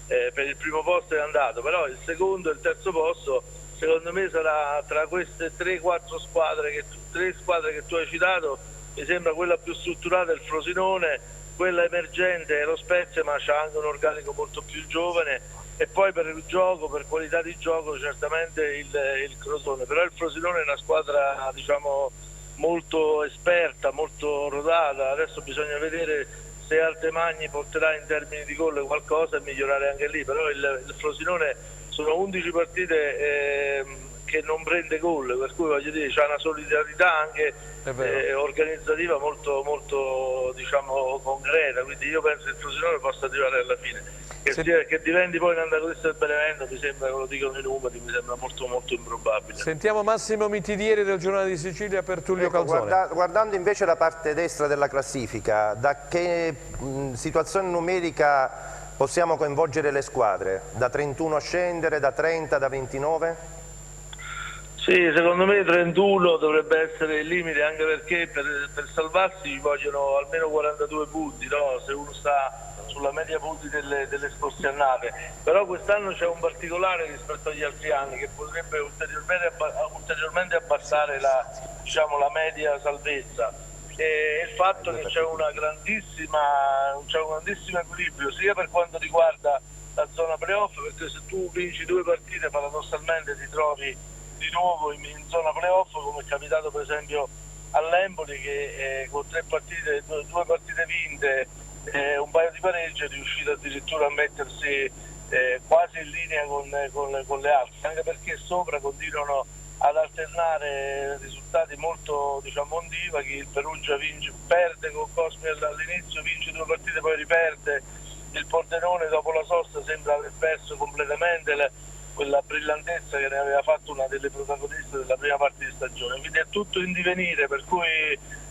I: per il primo posto è andato, però il secondo e il terzo posto secondo me sarà tra queste 3-4 squadre che tu hai citato, mi sembra quella più strutturata il Frosinone, quella emergente è lo Spezia, ma c'ha anche un organico molto più giovane, e poi per il gioco, per qualità di gioco certamente il Crotone, però il Frosinone è una squadra diciamo molto esperta, molto rodata. Adesso bisogna vedere se Altemagni porterà in termini di gol qualcosa e migliorare anche lì, però il Frosinone sono 11 partite che non prende gol, per cui voglio dire c'ha una solidarietà anche organizzativa molto, molto diciamo concreta, quindi io penso che il Frosinone possa arrivare alla fine. Che diventi poi un antagonista del Benevento, mi sembra, che lo dicono i numeri, mi sembra molto molto improbabile.
A: Sentiamo Massimo Mitidieri del Giornale di Sicilia per Tullio Calzone.
B: Guardando invece la parte destra della classifica, da che situazione numerica possiamo coinvolgere le squadre? Da 31 a scendere, da 30, da 29?
I: Sì, secondo me 31 dovrebbe essere il limite, anche perché per salvarsi vogliono almeno 42 punti, no? Se uno sta sulla media punti delle scorse annate, però quest'anno c'è un particolare rispetto agli altri anni che potrebbe ulteriormente abbassare la media salvezza, e il fatto che c'è un grandissimo equilibrio sia per quanto riguarda la zona playoff, perché se tu vinci 2 partite paradossalmente ti trovi di nuovo in zona playoff, come è capitato per esempio all'Empoli che con 2 partite vinte un paio di pareggi è riuscito addirittura a mettersi quasi in linea con le altre, anche perché sopra continuano ad alternare risultati molto ondivaghi. Il Perugia perde con Cosmi all'inizio, vince 2 partite, poi riperde. Il Pordenone dopo la sosta sembra aver perso completamente quella brillantezza che ne aveva fatto una delle protagoniste della prima parte di stagione, quindi è tutto in divenire, per cui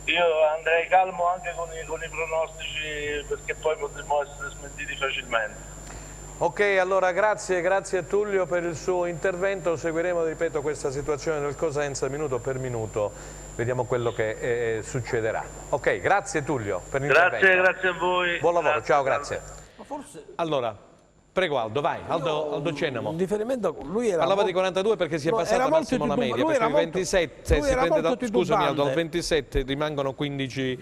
I: io andrei calmo anche con i pronostici, perché poi potremmo essere smentiti facilmente.
A: Ok, allora grazie a Tullio per il suo intervento, seguiremo, ripeto, questa situazione del Cosenza minuto per minuto, vediamo quello che succederà. Ok, grazie Tullio per l'intervento.
I: Grazie a voi.
A: Buon lavoro,
I: grazie,
A: ciao, grazie. Allora, prego Aldo, vai, Aldo Cenamo.
D: Lui
A: parlava di 42 perché si è passata al massimo la media, perché il 27 si prende scusami Aldo, al 27 rimangono 15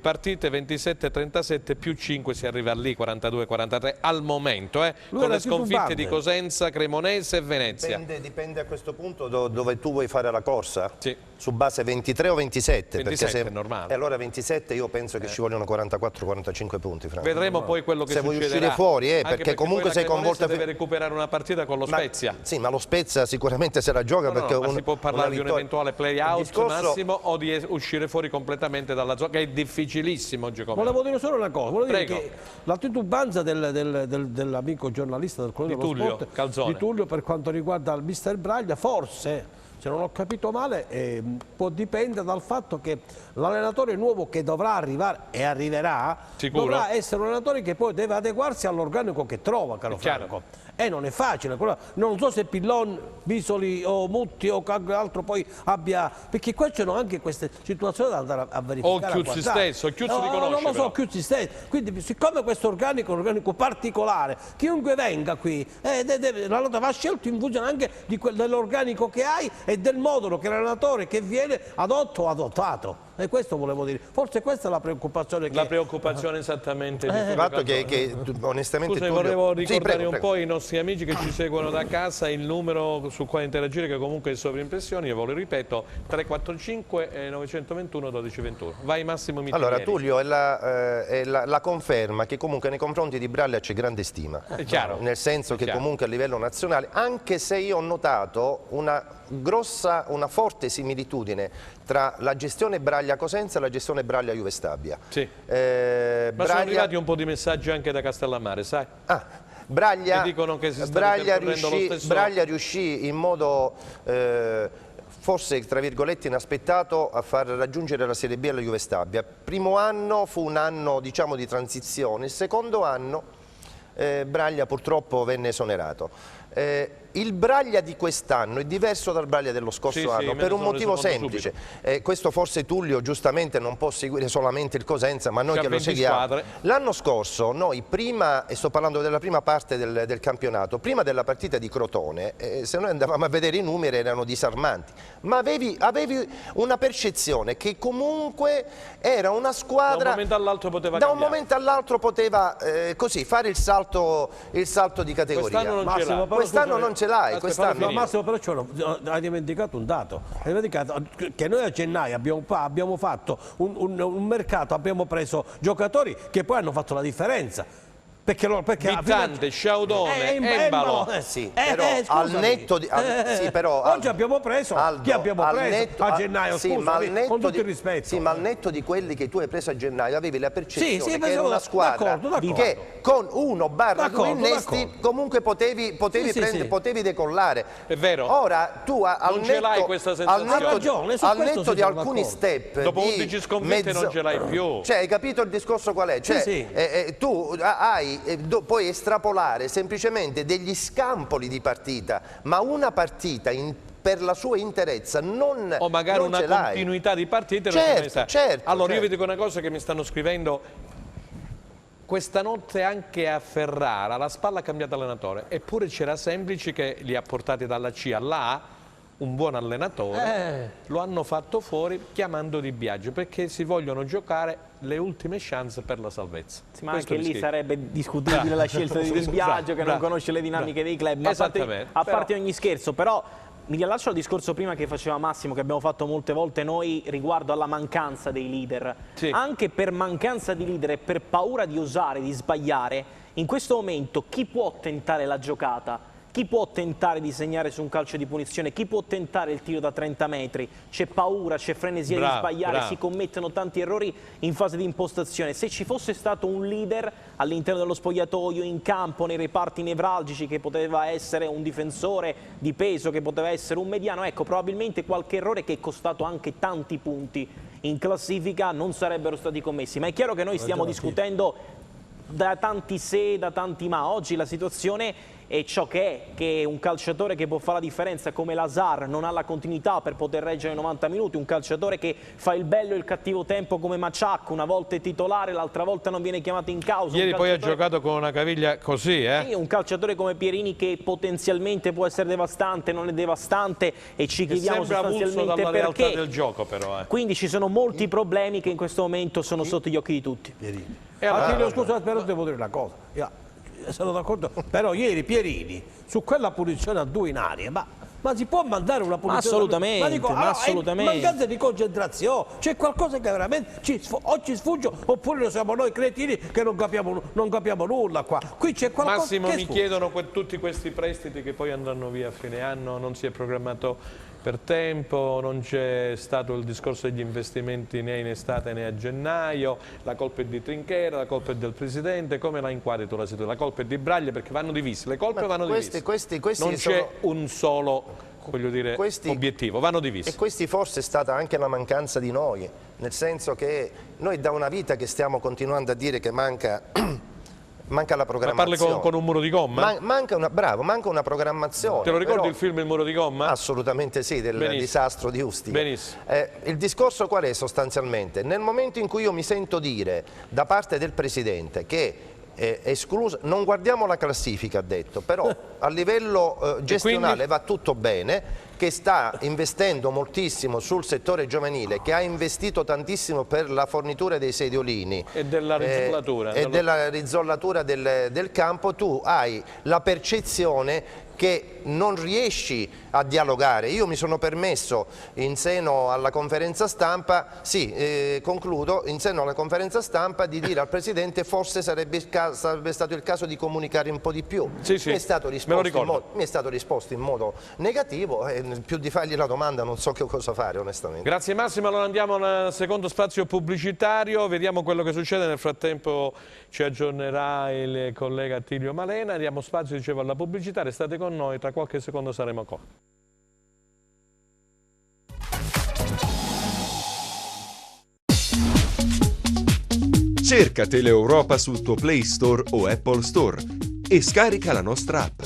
A: partite, 27-37 più 5 si arriva lì, 42-43 al momento, con le sconfitte di Cosenza, Cremonese e Venezia.
B: Dipende a questo punto dove tu vuoi fare la corsa?
A: Sì.
B: Su base 23 o 27?
A: 27
B: perché
A: è normale.
B: E allora 27 io penso che ci vogliono 44-45 punti. Franco.
A: Vedremo poi quello che succederà.
B: Se vuoi uscire fuori, perché comunque sei coinvolto.
A: Deve recuperare una partita con lo Spezia.
B: Sì, ma lo Spezia sicuramente se la gioca perché
A: ma si può parlare di un eventuale play-out Massimo o di uscire fuori completamente dalla zona, che è difficilissimo oggi come.
D: Volevo dire solo una cosa, volevo dire che la titubanza dell'amico giornalista del Corriere dello Sport,
A: Calzone,
D: di Tullio, per quanto riguarda il mister Braglia, forse, se non ho capito male, può dipendere dal fatto che l'allenatore nuovo che dovrà arrivare e arriverà dovrà essere un allenatore che poi deve adeguarsi all'organico che trova, caro Franco. E non è facile, non so se Pillon, Bisoli o Mutti o altro poi abbia, perché qua c'erano anche queste situazioni da andare a verificare.
A: O Chiuzzi stesso, Chiuzzi li conosce.
D: Non lo so, Chiuzzi stesso, quindi siccome questo organico è un organico particolare, chiunque venga qui, va scelto in funzione anche dell'organico che hai e del modulo che l'allenatore che viene adotto o adottato. E questo volevo dire, forse questa è la preoccupazione.
A: La preoccupazione esattamente di
B: il fatto che onestamente
A: Scusa, volevo ricordare un po' i nostri amici che ci seguono da casa, il numero sul quale interagire, che comunque è sovrimpressioni, io ve lo ripeto, 345 921 1221. Vai Massimo Mitidieri.
B: Allora Tullio è la conferma che comunque nei confronti di Braglia c'è grande stima,
A: è chiaro,
B: nel senso che comunque a livello nazionale, anche se io ho notato una forte similitudine tra la gestione Braglia-Cosenza e la gestione Braglia-Juve Stabia.
A: Sì. Ma sono arrivati un po' di messaggi anche da Castellammare, sai?
B: Braglia,
A: che dicono che si sta
B: Braglia riuscì in modo forse tra virgolette inaspettato a far raggiungere la Serie B alla Juve Stabia. Primo anno fu un anno diciamo di transizione, il secondo anno Braglia purtroppo venne esonerato. Il Braglia di quest'anno è diverso dal Braglia dello scorso anno per un motivo semplice. Questo forse Tullio giustamente non può seguire solamente il Cosenza, ma noi che lo seguiamo. L'anno scorso noi prima, e sto parlando della prima parte del campionato, prima della partita di Crotone, se noi andavamo a vedere i numeri erano disarmanti, ma avevi una percezione che comunque era una squadra...
A: Da un momento all'altro poteva
B: cambiare. Da un momento all'altro poteva così fare il salto di categoria. Quest'anno non ce l'hai.
D: Massimo, però hai dimenticato un dato. Hai dimenticato che noi a gennaio abbiamo fatto un mercato, abbiamo preso giocatori che poi hanno fatto la differenza. Perché
A: Vittante, Sciaudone, Embalo.
B: Però al netto di...
D: oggi abbiamo preso chi abbiamo preso a gennaio, con tutto il rispetto.
B: Sì, ma al netto di quelli che tu hai preso a gennaio avevi la percezione che era una squadra che con 1/2 innesti comunque potevi decollare.
A: È vero.
B: Ora tu
A: non ce l'hai questa sensazione.
B: Al netto di alcuni step
A: dopo 11 sconfitte non ce l'hai più.
B: Cioè, hai capito il discorso qual è? Cioè, tu puoi estrapolare semplicemente degli scampoli di partita, ma una partita per la sua interezza
A: o magari una continuità di partite. Allora io vi dico una cosa che mi stanno scrivendo: questa notte anche a Ferrara la Spalla ha cambiato allenatore, eppure c'era Semplici che li ha portati dalla C alla A, un buon allenatore, lo hanno fatto fuori chiamando Di Biagio, perché si vogliono giocare le ultime chance per la salvezza.
C: Sì, ma anche lì sarebbe discutibile la scelta di Di Biagio che non conosce le dinamiche dei club, ma a parte ogni scherzo. Però mi rilascio al discorso prima che faceva Massimo, che abbiamo fatto molte volte noi riguardo alla mancanza dei leader. Anche per mancanza di leader e per paura di osare, di sbagliare, in questo momento chi può tentare la giocata? Chi può tentare di segnare su un calcio di punizione? Chi può tentare il tiro da 30 metri? C'è paura, c'è frenesia di sbagliare, si commettono tanti errori in fase di impostazione. Se ci fosse stato un leader all'interno dello spogliatoio, in campo, nei reparti nevralgici, che poteva essere un difensore di peso, che poteva essere un mediano, ecco, probabilmente qualche errore che è costato anche tanti punti in classifica non sarebbero stati commessi. Ma è chiaro che noi stiamo discutendo da tanti se, da tanti ma. Oggi la situazione è ciò che un calciatore che può fare la differenza come Lazar non ha la continuità per poter reggere 90 minuti, un calciatore che fa il bello e il cattivo tempo come Maciac, una volta è titolare, l'altra volta non viene chiamato in causa.
A: Ieri poi ha giocato con una caviglia così,
C: Sì, un calciatore come Pierini che potenzialmente può essere devastante, non è devastante, e ci chiediamo sostanzialmente
A: dalla
C: perché.
A: realtà del gioco, però.
C: Quindi ci sono molti problemi che in questo momento sono sotto gli occhi di tutti.
D: Scusa, però devo dire una cosa. Sono d'accordo, però ieri Pierini su quella punizione a 2 in aria, ma si può mandare una punizione?
C: Assolutamente,
D: ma dico,
C: assolutamente.
D: Mancanza di concentrazione, c'è qualcosa che veramente o ci sfugge, oppure lo siamo noi cretini che non capiamo nulla qua. Qui c'è qualcosa.
A: Massimo,
D: che
A: mi chiedono tutti questi prestiti che poi andranno via a fine anno, non si è programmato per tempo, non c'è stato il discorso degli investimenti né in estate né a gennaio, la colpa è di Trinchera, la colpa è del Presidente. Come la inquadri tu la situazione? La colpa è di Braglia, perché vanno divise, le colpe vanno divise, non c'è un solo, voglio dire, obiettivo, vanno divisi.
B: E questi forse è stata anche la mancanza di noi, nel senso che noi da una vita che stiamo continuando a dire che manca la programmazione.
A: Ma parli con un muro di gomma?
B: Manca una programmazione.
A: Te lo ricordi il film Il muro di gomma?
B: Assolutamente sì, del disastro di Ustica.
A: Benissimo.
B: Il discorso qual è sostanzialmente? Nel momento in cui io mi sento dire da parte del Presidente che escluso, non guardiamo la classifica, ha detto, però a livello gestionale va tutto bene, che sta investendo moltissimo sul settore giovanile, che ha investito tantissimo per la fornitura dei sediolini
A: e della
B: rizzollatura del campo. Tu hai la percezione che non riesci a dialogare. Io mi sono permesso in seno alla conferenza stampa, concludo, in seno alla conferenza stampa di dire al Presidente forse sarebbe stato il caso di comunicare un po' di più.
A: Mi
B: è stato risposto in modo negativo, più di fargli la domanda non so che cosa fare onestamente.
A: Grazie Massimo, allora andiamo al secondo spazio pubblicitario, vediamo quello che succede, nel frattempo ci aggiornerà il collega Attilio Malena, diamo spazio, dicevo, alla pubblicità, restate con noi, tra qualche secondo saremo qua.
E: Cerca Teleeuropa sul tuo Play Store o Apple Store e scarica la nostra app.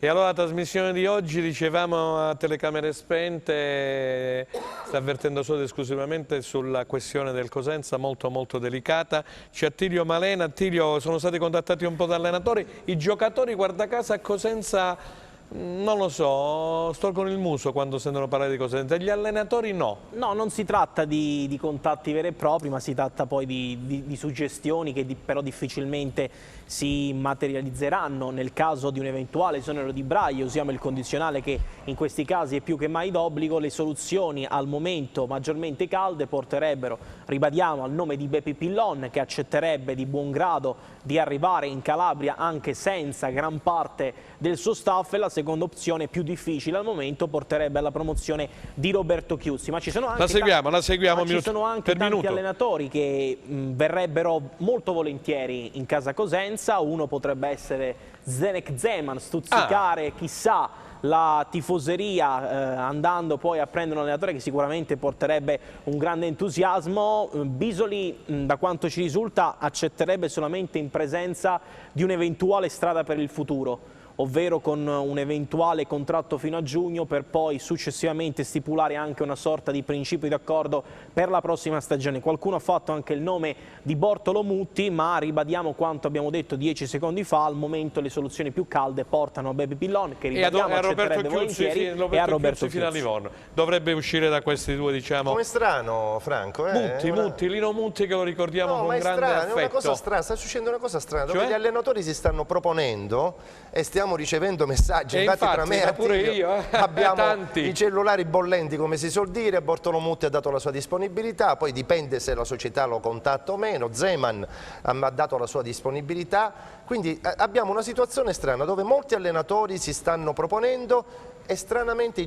A: E allora la trasmissione di oggi, dicevamo a telecamere spente, sta avvertendo solo ed esclusivamente sulla questione del Cosenza, molto molto delicata. C'è Attilio Malena. Attilio, sono stati contattati un po' da allenatori, i giocatori guarda caso a Cosenza non lo so, storcono il muso quando sentono parlare di Cosenza, gli allenatori no.
C: No, non si tratta di contatti veri e propri, ma si tratta poi di suggestioni che però difficilmente si materializzeranno nel caso di un eventuale esonero di Braille. Usiamo il condizionale che in questi casi è più che mai d'obbligo. Le soluzioni al momento maggiormente calde porterebbero, ribadiamo, al nome di Beppe Pillon, che accetterebbe di buon grado di arrivare in Calabria anche senza gran parte del suo staff, e la seconda opzione, più difficile al momento, porterebbe alla promozione di Roberto Chiuzzi. Ma ci sono anche ci sono anche tanti allenatori che verrebbero molto volentieri in casa Cosenza. Uno potrebbe essere Zdenek Zeman, stuzzicare chissà la tifoseria andando poi a prendere un allenatore che sicuramente porterebbe un grande entusiasmo. Bisoli, da quanto ci risulta, accetterebbe solamente in presenza di un'eventuale strada per il futuro, ovvero con un eventuale contratto fino a giugno, per poi successivamente stipulare anche una sorta di principio di accordo per la prossima stagione. Qualcuno ha fatto anche il nome di Bortolo Mutti, ma ribadiamo quanto abbiamo detto 10 secondi fa: al momento le soluzioni più calde portano a Beppe Pillon, che ribadiamo accetterebbe volentieri, e a Roberto Chiuzzi
A: fino a Livorno. Dovrebbe uscire da questi due, diciamo.
B: Come strano, Franco.
A: Lino Mutti, che lo ricordiamo con grande affetto.
B: È una cosa strana, sta succedendo una cosa strana, dove gli allenatori si stanno proponendo e stiamo ricevendo messaggi. Infatti tra me e Attilio abbiamo i cellulari bollenti, come si suol dire. Bortolo Mutti ha dato la sua disponibilità, poi dipende se la società lo contatta o meno. Zeman ha dato la sua disponibilità, quindi abbiamo una situazione strana dove molti allenatori si stanno proponendo e stranamente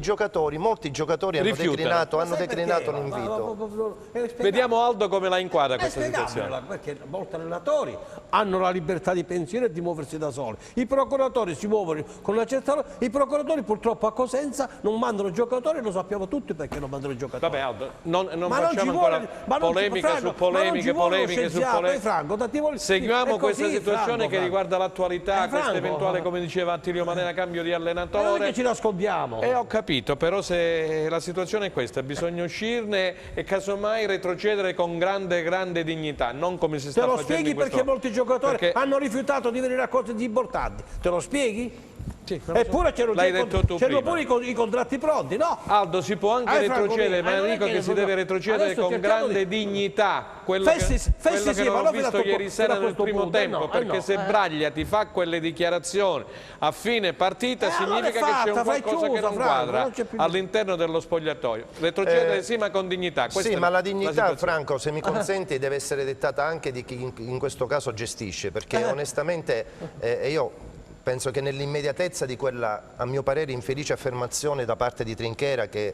B: molti giocatori hanno declinato l'invito.
A: Vediamo Aldo come la inquadra questa situazione.
D: Perché molti allenatori hanno la libertà di pensiero e di muoversi da soli. I procuratori si muovono con una certa... I procuratori purtroppo a Cosenza non mandano giocatori, lo sappiamo tutti perché non mandano giocatori.
A: Vabbè Aldo, non facciamo ancora polemiche su polemiche su polemiche. Seguiamo questa situazione che riguarda l'attualità, questo eventuale, come diceva Attilio Malena, cambio di allenatore.
D: Non è che ci nascondiamo.
A: Ho capito, però se la situazione è questa, bisogna uscirne e casomai retrocedere con grande dignità, non come si sta facendo in questo momento.
D: Te lo spieghi perché molti giocatori hanno rifiutato di venire a cose importanti? Te lo spieghi?
A: Sì,
D: eppure c'erano pure i contratti pronti, no?
A: Aldo, si può anche retrocedere, ma dico che si deve retrocedere con grande dignità. Quello che abbiamo visto ieri sera nel primo tempo, perché se Braglia ti fa quelle dichiarazioni a fine partita significa che c'è un qualcosa che non quadra all'interno dello spogliatoio. Retrocedere sì, ma con dignità.
B: Sì, ma la dignità, Franco, se mi consenti, deve essere dettata anche di chi in questo caso gestisce, perché onestamente io penso che nell'immediatezza di quella, a mio parere, infelice affermazione da parte di Trinchera che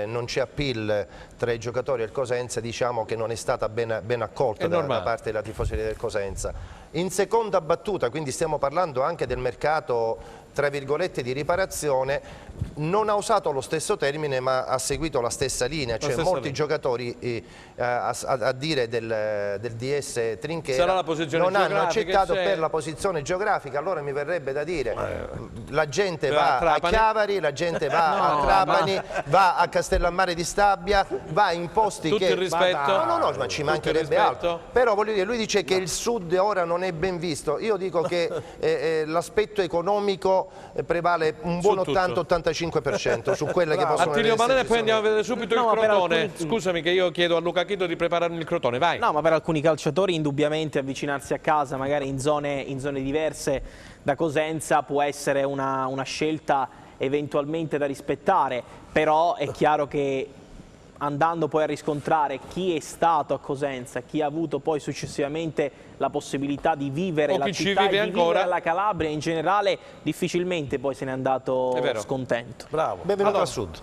B: non c'è appeal tra i giocatori e il Cosenza, diciamo che non è stata ben accolta da parte della tifoseria del Cosenza. In seconda battuta, quindi stiamo parlando anche del mercato tra virgolette di riparazione, non ha usato lo stesso termine ma ha seguito la stessa linea, cioè molti giocatori a dire del DS Trinchera non hanno accettato per la posizione geografica. Allora mi verrebbe da dire la gente va a Chiavari, la gente va a Trapani, va a Castellammare di Stabia, va in posti
A: tutto
B: che...
A: il rispetto?
B: No, ma ci mancherebbe altro. Però voglio dire, lui dice che il sud ora non è ben visto. Io dico che l'aspetto economico prevale un buon 80-85% su quelle che possono essere.
A: Attilio Malena, e poi andiamo a vedere subito il Crotone. Scusami che io chiedo a Luca Chito di prepararmi il Crotone, vai.
C: No, ma per alcuni calciatori indubbiamente avvicinarsi a casa, magari in zone diverse da Cosenza, può essere una scelta eventualmente da rispettare, però è chiaro che andando poi a riscontrare chi è stato a Cosenza, chi ha avuto poi successivamente la possibilità di vivere la città e di vivere la Calabria in generale, difficilmente poi se n'è andato scontento.
B: Bravo, benvenuto al sud.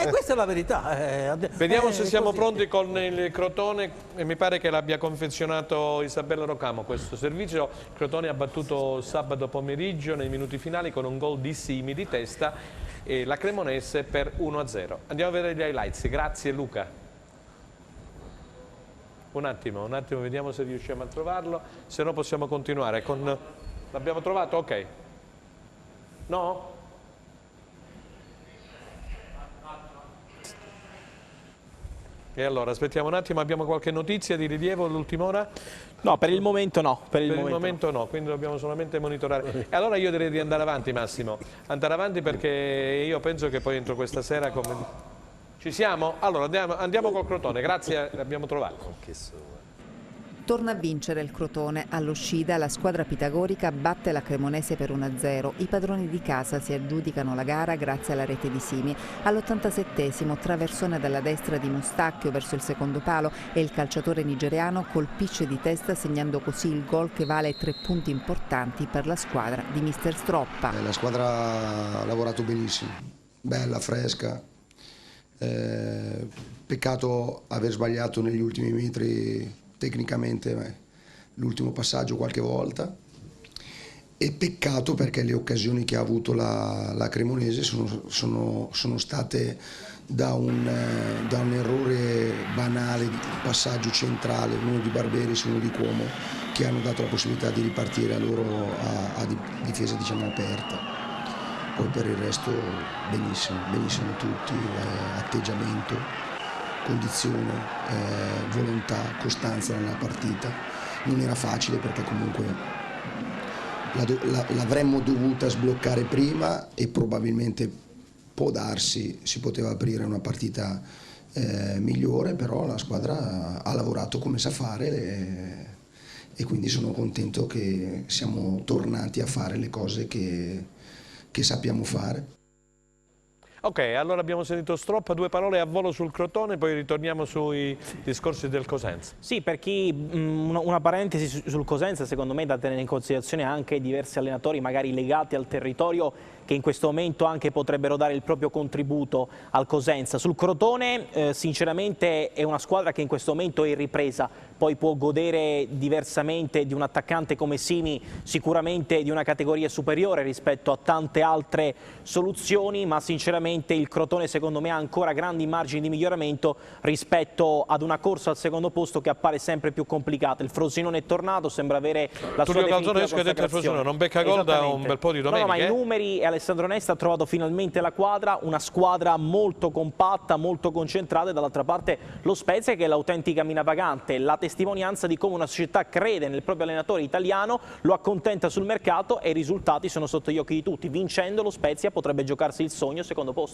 D: Questa è la verità.
A: Vediamo se siamo pronti con il Crotone, e mi pare che l'abbia confezionato Isabella Rocamo questo servizio. Il Crotone ha battuto sabato pomeriggio nei minuti finali con un gol di Simi di testa e la Cremonese per 1-0. Andiamo a vedere gli highlights. Grazie Luca. Un attimo, vediamo se riusciamo a trovarlo, se no possiamo continuare con... L'abbiamo trovato? Ok. No? E allora aspettiamo un attimo, abbiamo qualche notizia di rilievo all'ultima ora?
C: No, per il momento no.
A: Per il momento no, quindi dobbiamo solamente monitorare. E allora io direi di andare avanti, Massimo. Andare avanti perché io penso che poi entro questa sera... Ci siamo? Allora andiamo col Crotone, grazie, l'abbiamo trovato.
J: Torna a vincere il Crotone. Allo Scida la squadra pitagorica batte la Cremonese per 1-0. I padroni di casa si aggiudicano la gara grazie alla rete di Simi. All'87esimo traversone dalla destra di Mustacchio verso il secondo palo e il calciatore nigeriano colpisce di testa segnando così il gol che vale 3 punti importanti per la squadra di mister Stroppa.
K: La squadra ha lavorato benissimo, bella, fresca. Peccato aver sbagliato negli ultimi metri tecnicamente l'ultimo passaggio qualche volta, e peccato perché le occasioni che ha avuto la Cremonese sono state da un errore banale di passaggio centrale, uno di Barberis, uno di Cuomo, che hanno dato la possibilità di ripartire a loro a difesa aperta. Poi per il resto benissimo tutti, atteggiamento, condizione, volontà, costanza nella partita. Non era facile perché comunque l'avremmo dovuta sbloccare prima e probabilmente può darsi si poteva aprire una partita migliore, però la squadra ha lavorato come sa fare e quindi sono contento che siamo tornati a fare le cose che sappiamo fare.
A: Ok, allora abbiamo sentito Stroppa, 2 parole a volo sul Crotone, poi ritorniamo sui discorsi del Cosenza.
C: Sì, per chi, una parentesi sul Cosenza, secondo me da tenere in considerazione anche diversi allenatori magari legati al territorio che in questo momento anche potrebbero dare il proprio contributo al Cosenza. Sul Crotone sinceramente è una squadra che in questo momento è in ripresa, poi può godere diversamente di un attaccante come Simi, sicuramente di una categoria superiore rispetto a tante altre soluzioni, ma sinceramente il Crotone secondo me ha ancora grandi margini di miglioramento rispetto ad una corsa al secondo posto che appare sempre più complicata. Il Frosinone è tornato, sembra avere la sua definitiva consacrazione.
A: Non becca gol da un bel po' di domeniche.
C: No, ma i numeri, e Alessandro Nesta ha trovato finalmente la quadra, una squadra molto compatta, molto concentrata, e dall'altra parte lo Spezia che è l'autentica mina vagante, la testimonianza di come una società crede nel proprio allenatore italiano, lo accontenta sul mercato e i risultati sono sotto gli occhi di tutti. Vincendo lo Spezia potrebbe giocarsi il sogno secondo posto.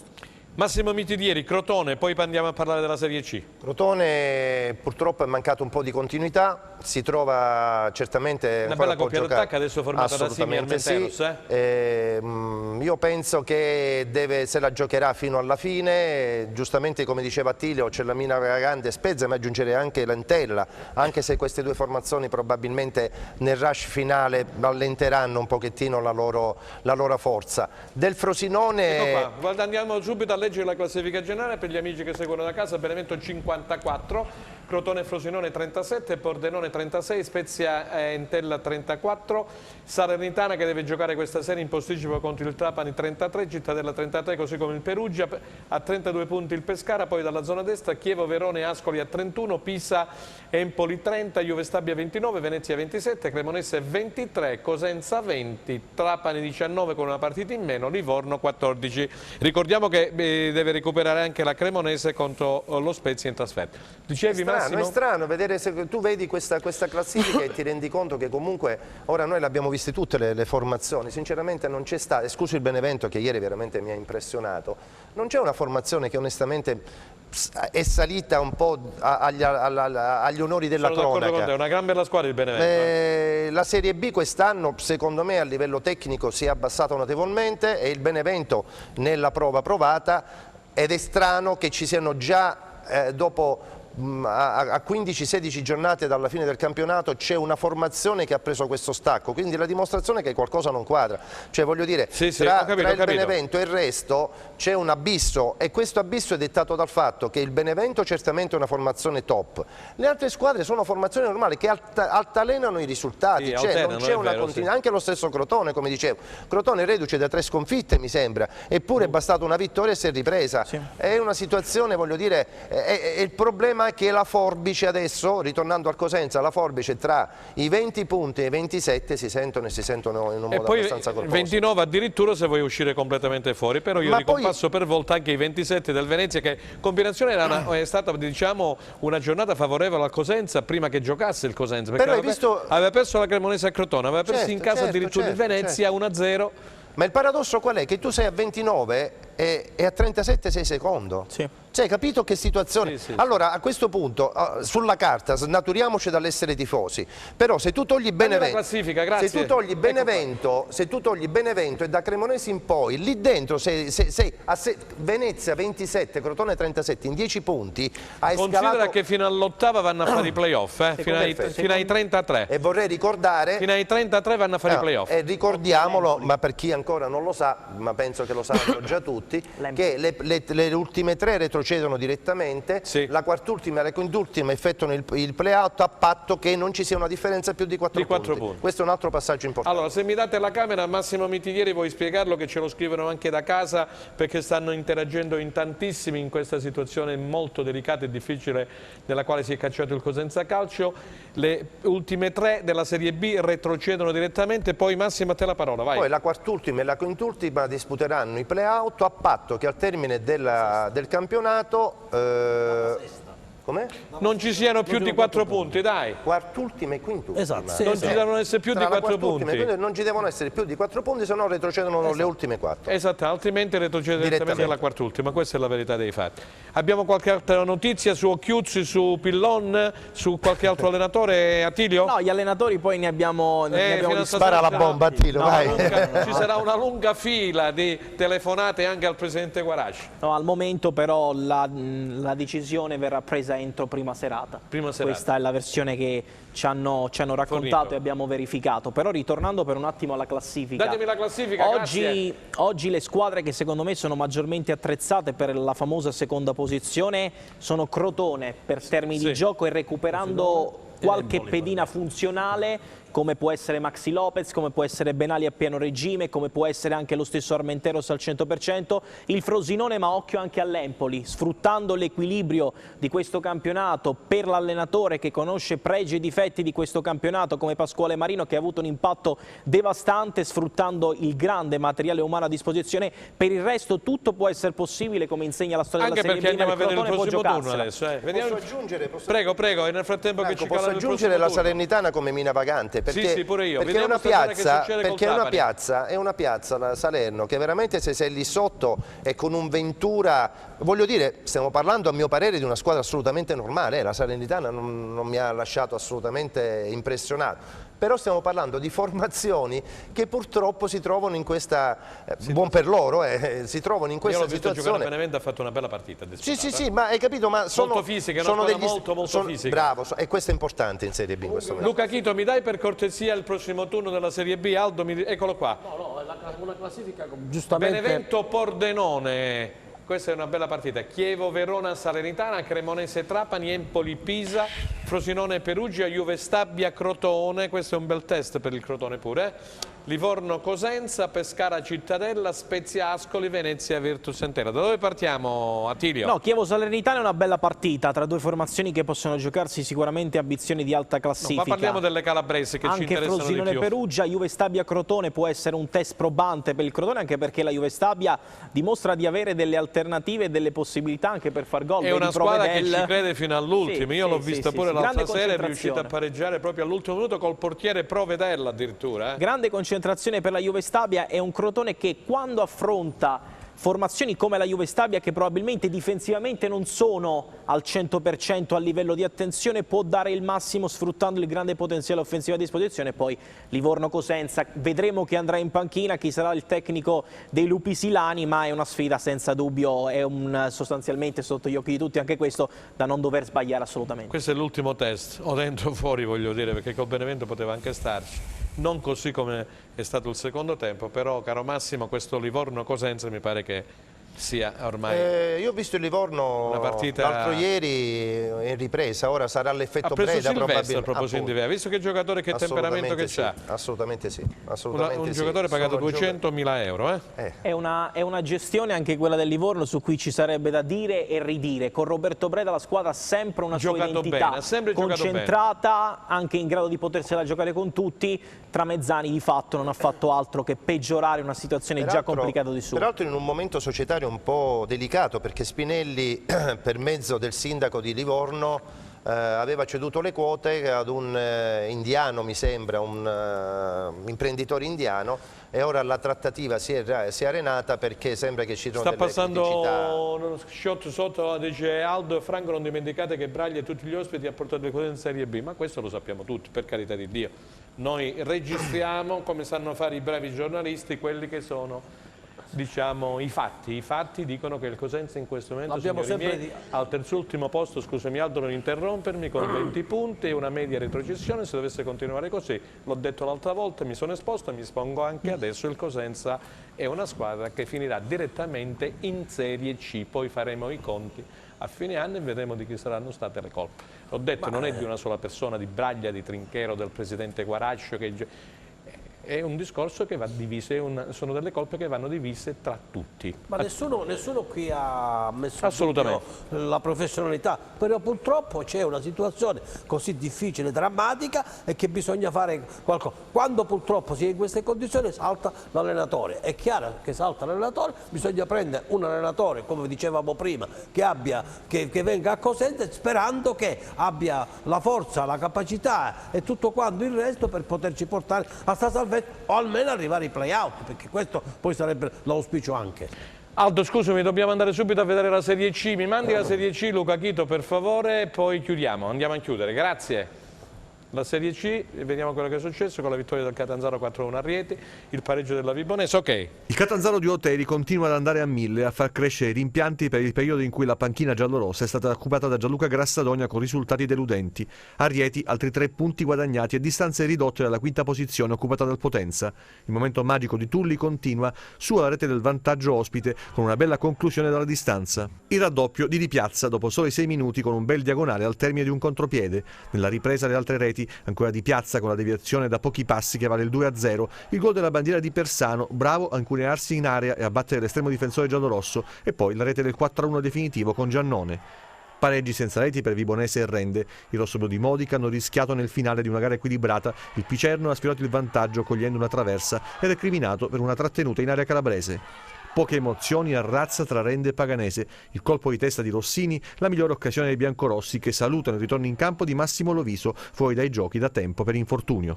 A: Massimo Mitidieri, Crotone, poi andiamo a parlare della Serie C.
B: Crotone purtroppo è mancato un po' di continuità, si trova certamente
A: una bella coppia d'attacco adesso formata da Simi e Armenteros.
B: Io penso che se la giocherà fino alla fine, giustamente come diceva Attilio c'è la mina vagante Spezia, ma aggiungerei anche l'Entella, anche se queste due formazioni probabilmente nel rush finale rallenteranno un pochettino la loro forza. Del Frosinone...
A: Ecco qua. Guarda, andiamo subito a leggere la classifica generale per gli amici che seguono da casa. Benevento 54, Crotone e Frosinone 37, Pordenone 36, Spezia e Entella 34, Salernitana che deve giocare questa sera in posticipo contro il Trapani 33, Cittadella 33, così come il Perugia, a 32 punti il Pescara, poi dalla zona destra Chievo, Verone e Ascoli a 31, Pisa, Empoli 30, Juve Stabia 29, Venezia 27, Cremonese 23, Cosenza 20, Trapani 19 con una partita in meno, Livorno 14. Ricordiamo che deve recuperare anche la Cremonese contro lo Spezia in trasferta. Dicevi, Massimo?
B: È strano vedere, se tu vedi questa classifica e ti rendi conto che comunque ora noi le abbiamo viste tutte le formazioni, sinceramente non c'è stata, escluso il Benevento che ieri veramente mi ha impressionato, non c'è una formazione che onestamente è salita un po' agli onori della cronaca.
A: È una gran bella squadra il Benevento.
B: La Serie B quest'anno secondo me a livello tecnico si è abbassata notevolmente e il Benevento nella prova provata, ed è strano che ci siano già dopo a 15-16 giornate dalla fine del campionato c'è una formazione che ha preso questo stacco, quindi la dimostrazione che qualcosa non quadra, cioè voglio dire tra il Benevento e il resto c'è un abisso, e questo abisso è dettato dal fatto che il Benevento certamente è una formazione top, le altre squadre sono formazioni normali che altalenano i risultati, cioè non c'è una continuità, anche lo stesso Crotone, come dicevo, Crotone reduce da 3 sconfitte mi sembra, eppure è bastata una vittoria e si è ripresa, è una situazione, voglio dire, è il problema problema è che la forbice adesso, ritornando al Cosenza, la forbice tra i 20 punti e i 27 si sentono in un modo abbastanza corposo.
A: 29 addirittura se vuoi uscire completamente fuori, però io ricompasso per volta anche i 27 del Venezia, che combinazione è stata, diciamo, una giornata favorevole al Cosenza prima che giocasse il Cosenza, perché aveva perso la Cremonese a Crotone, aveva perso in casa addirittura il Venezia 1-0.
B: Ma il paradosso qual è? Che tu sei a 29 e a 37 sei secondo.
C: Sì.
B: Cioè, capito che situazione? Allora, a questo punto, sulla carta, snaturiamoci dall'essere tifosi, però se tu togli Benevento, se tu togli Benevento e da Cremonese in poi, lì dentro Venezia 27, Crotone 37, in 10 punti, hai
A: Considera
B: scalato...
A: che fino all'ottava vanno a fare i playoff, fino ai 33.
B: E vorrei ricordare...
A: Fino ai 33 vanno a fare i playoff.
B: E ricordiamolo, ma per chi ancora non lo sa, ma penso che lo sanno già tutti, che le ultime 3 retrocedono direttamente, la quartultima e la quintultima effettuano il play-out a patto che non ci sia una differenza più di 4 punti. Questo è un altro passaggio importante.
A: Allora, se mi date la camera, Massimo Mitiglieri, vuoi spiegarlo, che ce lo scrivono anche da casa, perché stanno interagendo in tantissimi in questa situazione molto delicata e difficile nella quale si è cacciato il Cosenza Calcio. Le ultime 3 della Serie B retrocedono direttamente, poi Massimo a te la parola, vai.
B: Poi la quartultima e la quintultima disputeranno i play-out a patto che al termine del campionato com'è?
A: Non ci siano più di 4 punti, dai.
B: Quartultima e quintultima.
A: Esatto. Non ci devono essere più di 4 punti.
B: Non ci devono essere più di 4 punti, se no retrocedono le ultime 4.
A: Esatto, altrimenti retrocede direttamente alla quartultima, questa è la verità dei fatti. Abbiamo qualche altra notizia su Occhiuzzi, su Pillon, su qualche altro allenatore, Attilio?
C: No, gli allenatori poi ne abbiamo
B: spara la bomba, Attilio, vai.
A: Ci sarà una lunga fila di telefonate anche al presidente Guaraci.
C: No, al momento però la decisione verrà presa entro prima serata. Questa è la versione che ci hanno raccontato e abbiamo verificato. Però ritornando per un attimo alla classifica.
A: Datemi la classifica,
C: oggi le squadre che secondo me sono maggiormente attrezzate per la famosa seconda posizione sono Crotone per termini di gioco e recuperando qualche pedina funzionale, come può essere Maxi Lopez, come può essere Benali a pieno regime, come può essere anche lo stesso Armenteros al 100%, il Frosinone, ma occhio anche all'Empoli, sfruttando l'equilibrio di questo campionato per l'allenatore che conosce pregi e difetti di questo campionato come Pasquale Marino, che ha avuto un impatto devastante sfruttando il grande materiale umano a disposizione. Per il resto tutto può essere possibile, come insegna la storia
A: anche
C: della Serie B,
A: perché andiamo a vedere il prossimo turno adesso.
B: Posso aggiungere?
A: Prego, e nel frattempo che ci
B: posso aggiungere la Salernitana come mina vagante? Perché,
A: sì, pure io.
B: Perché è una piazza, la Salerno, che veramente se sei lì sotto e con un Ventura, voglio dire, stiamo parlando a mio parere di una squadra assolutamente normale, la Salernitana non mi ha lasciato assolutamente impressionato. Però stiamo parlando di formazioni che purtroppo si trovano in questa, buon per loro, si trovano in questa situazione.
A: Giocare Benevento ha fatto una bella partita.
B: Sì, ma hai capito, ma sono
A: molto fisica, molto fisica.
B: Bravo, e questo è importante in Serie B in questo momento.
A: Luca Chito, mi dai per cortesia il prossimo turno della Serie B? Aldo, eccolo qua.
D: No, una classifica giustamente.
A: Benevento Pordenone. Questa è una bella partita. Chievo, Verona, Salernitana, Cremonese, Trapani, Empoli, Pisa, Frosinone, Perugia, Juve Stabia, Crotone. Questo è un bel test per il Crotone pure. Livorno, Cosenza, Pescara, Cittadella, Spezia, Ascoli, Venezia, Virtus Entera. Da dove partiamo, Attilio?
C: No, Chievo Salernitana è una bella partita tra due formazioni che possono giocarsi sicuramente ambizioni di alta classifica.
A: Ma parliamo delle calabresi che ci interessano
C: Frosinone
A: di più.
C: Perugia, Juve Stabia, Crotone può essere un test probante per il Crotone, anche perché la Juve Stabia dimostra di avere delle alternative e delle possibilità anche per far gol.
A: È una squadra che ci crede fino all'ultimo. Io l'ho vista pure l'altra sera, è riuscita a pareggiare proprio all'ultimo minuto col portiere Provedella addirittura.
C: Grande concentrazione per la Juve Stabia, è un Crotone che quando affronta formazioni come la Juve Stabia, che probabilmente difensivamente non sono al 100% a livello di attenzione, può dare il massimo sfruttando il grande potenziale offensivo a disposizione. Poi Livorno-Cosenza, vedremo chi andrà in panchina, chi sarà il tecnico dei Lupi Silani, ma è una sfida senza dubbio, è sostanzialmente sotto gli occhi di tutti anche questo, da non dover sbagliare assolutamente.
A: Questo è l'ultimo test, o dentro o fuori voglio dire, perché col Benevento poteva anche starci. Non così come è stato il secondo tempo, però caro Massimo, questo Livorno-Cosenza mi pare che sia ormai.
B: Io ho visto il Livorno l'altro ieri in ripresa, ora sarà l'effetto Breda probabilmente.
A: A proposito di Vea, visto che giocatore, che temperamento che c'ha?
B: Assolutamente sì.
A: Un giocatore pagato 200.000 euro.
C: È una gestione anche quella del Livorno su cui ci sarebbe da dire e ridire. Con Roberto Breda la squadra ha sempre una sua identità, concentrata, anche in grado di potersela giocare con tutti. Tramezzani di fatto non ha fatto altro che peggiorare una situazione già complicata di suo.
B: Peraltro in un momento societario un po' delicato, perché Spinelli per mezzo del sindaco di Livorno aveva ceduto le quote ad un indiano, mi sembra, un imprenditore indiano, e ora la trattativa si è arenata perché sembra che ci siano delle criticità.
A: Sta passando uno shot sotto, dice Aldo e Franco, non dimenticate che Braglia e tutti gli ospiti ha portato le quote in Serie B, ma questo lo sappiamo tutti, per carità di Dio. Noi registriamo, come sanno fare i bravi giornalisti, quelli che sono, diciamo, i fatti. I fatti dicono che il Cosenza in questo momento, al terzultimo posto, scusami Aldo non interrompermi, con 20 punti e una media retrocessione. Se dovesse continuare così, l'ho detto l'altra volta, mi sono esposto e mi espongo anche adesso, il Cosenza è una squadra che finirà direttamente in Serie C, poi faremo i conti a fine anno e vedremo di chi saranno state le colpe. Ho detto, non è di una sola persona, di Braglia, di Trinchero, del presidente Guaraccio, è un discorso che va diviso, sono delle colpe che vanno divise tra tutti.
D: Ma nessuno qui ha messo la professionalità, però purtroppo c'è una situazione così difficile, drammatica, e che bisogna fare qualcosa. Quando purtroppo si è in queste condizioni salta l'allenatore. È chiaro che salta l'allenatore, bisogna prendere un allenatore, come dicevamo prima, che venga a Cosenza, sperando che abbia la forza, la capacità e tutto quanto il resto per poterci portare a sta salvezza, o almeno arrivare ai play-out, perché questo poi sarebbe l'auspicio anche.
A: Aldo, scusami, dobbiamo andare subito a vedere la Serie C. Mi mandi la Serie C, Luca Chito, per favore, e poi chiudiamo. Andiamo a chiudere. Grazie. La Serie C, vediamo quello che è successo con la vittoria del Catanzaro 4-1 a Rieti, il pareggio della Vibonese, ok.
L: Il Catanzaro di Oteri continua ad andare a 1000 e a far crescere i rimpianti per il periodo in cui la panchina giallorossa è stata occupata da Gianluca Grassadonia con risultati deludenti. A Rieti altri 3 punti guadagnati e distanze ridotte dalla quinta posizione occupata dal Potenza. Il momento magico di Tulli continua su alla rete del vantaggio ospite con una bella conclusione dalla distanza. Il raddoppio di Di Piazza dopo soli 6 minuti con un bel diagonale al termine di un contropiede. Nella ripresa le altre reti, ancora Di Piazza con la deviazione da pochi passi che vale il 2-0, il gol della bandiera di Persano, bravo a incunearsi in area e a battere l'estremo difensore giallorosso, e poi la rete del 4-1 definitivo con Giannone. Pareggi senza reti per Vibonese e Rende. I rossoblu di Modica hanno rischiato nel finale di una gara equilibrata. Il Picerno ha sfiorato il vantaggio cogliendo una traversa ed è criminato per una trattenuta in area calabrese. Poche emozioni a razza tra Rende e Paganese. Il colpo di testa di Rossini, la migliore occasione dei biancorossi, che salutano il ritorno in campo di Massimo Loviso, fuori dai giochi da tempo per infortunio.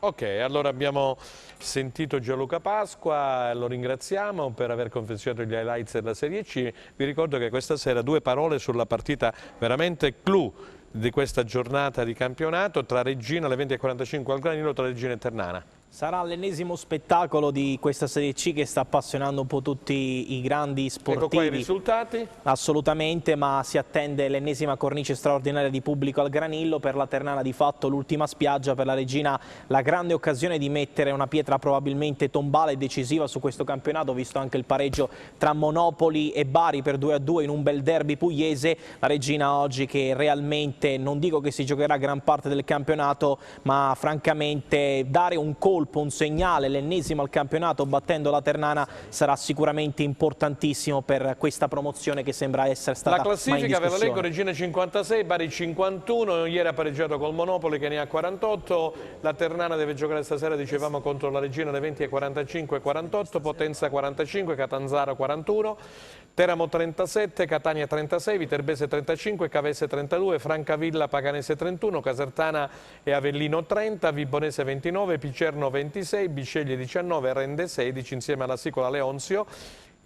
A: Ok, allora abbiamo sentito Gianluca Pasqua, lo ringraziamo per aver confezionato gli highlights della Serie C. Vi ricordo che questa sera 2 parole sulla partita veramente clou di questa giornata di campionato tra Reggina alle 20:45 al Granillo, tra Reggina e Ternana.
C: Sarà l'ennesimo spettacolo di questa Serie C che sta appassionando un po' tutti i grandi sportivi.
A: Ecco qua i risultati.
C: Assolutamente, ma si attende l'ennesima cornice straordinaria di pubblico al Granillo. Per la Ternana di fatto l'ultima spiaggia, per la Reggina la grande occasione di mettere una pietra probabilmente tombale e decisiva su questo campionato, visto anche il pareggio tra Monopoli e Bari per 2-2 in un bel derby pugliese. La Reggina oggi che realmente, non dico che si giocherà gran parte del campionato, ma francamente dare un colpo, un segnale, l'ennesimo al campionato battendo la Ternana, sarà sicuramente importantissimo per questa promozione che sembra essere stata
A: la classifica, ve la leggo: Reggina 56, Bari 51, ieri ha pareggiato col Monopoli che ne ha 48, la Ternana deve giocare stasera, dicevamo, contro la Reggina alle 20:45-48, Potenza 45, Catanzaro 41, Teramo 37, Catania 36, Viterbese 35, Cavese 32, Francavilla Paganese 31, Casertana e Avellino 30, Vibonese 29, Picerno 26, Bisceglie 19, Rende 16 insieme alla Sicola Leonzio.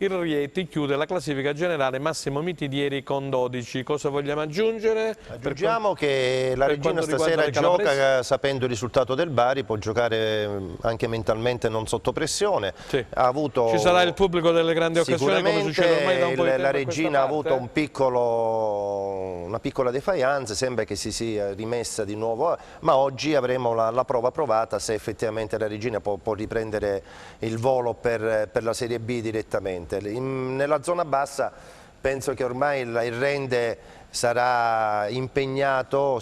A: Il Rieti chiude la classifica generale, Massimo Mitidieri con 12. Cosa vogliamo aggiungere?
B: Aggiungiamo che la Reggina stasera gioca sapendo il risultato del Bari, può giocare anche mentalmente non sotto pressione.
A: Sì. Ci sarà il pubblico delle grandi occasioni, come succede ormai da un po' di tempo.
B: La Reggina ha avuto una piccola defiance, sembra che si sia rimessa di nuovo, ma oggi avremo la prova provata se effettivamente la Reggina può riprendere il volo per la Serie B direttamente. sicuramente. Nella zona bassa penso che ormai il Rende sarà impegnato,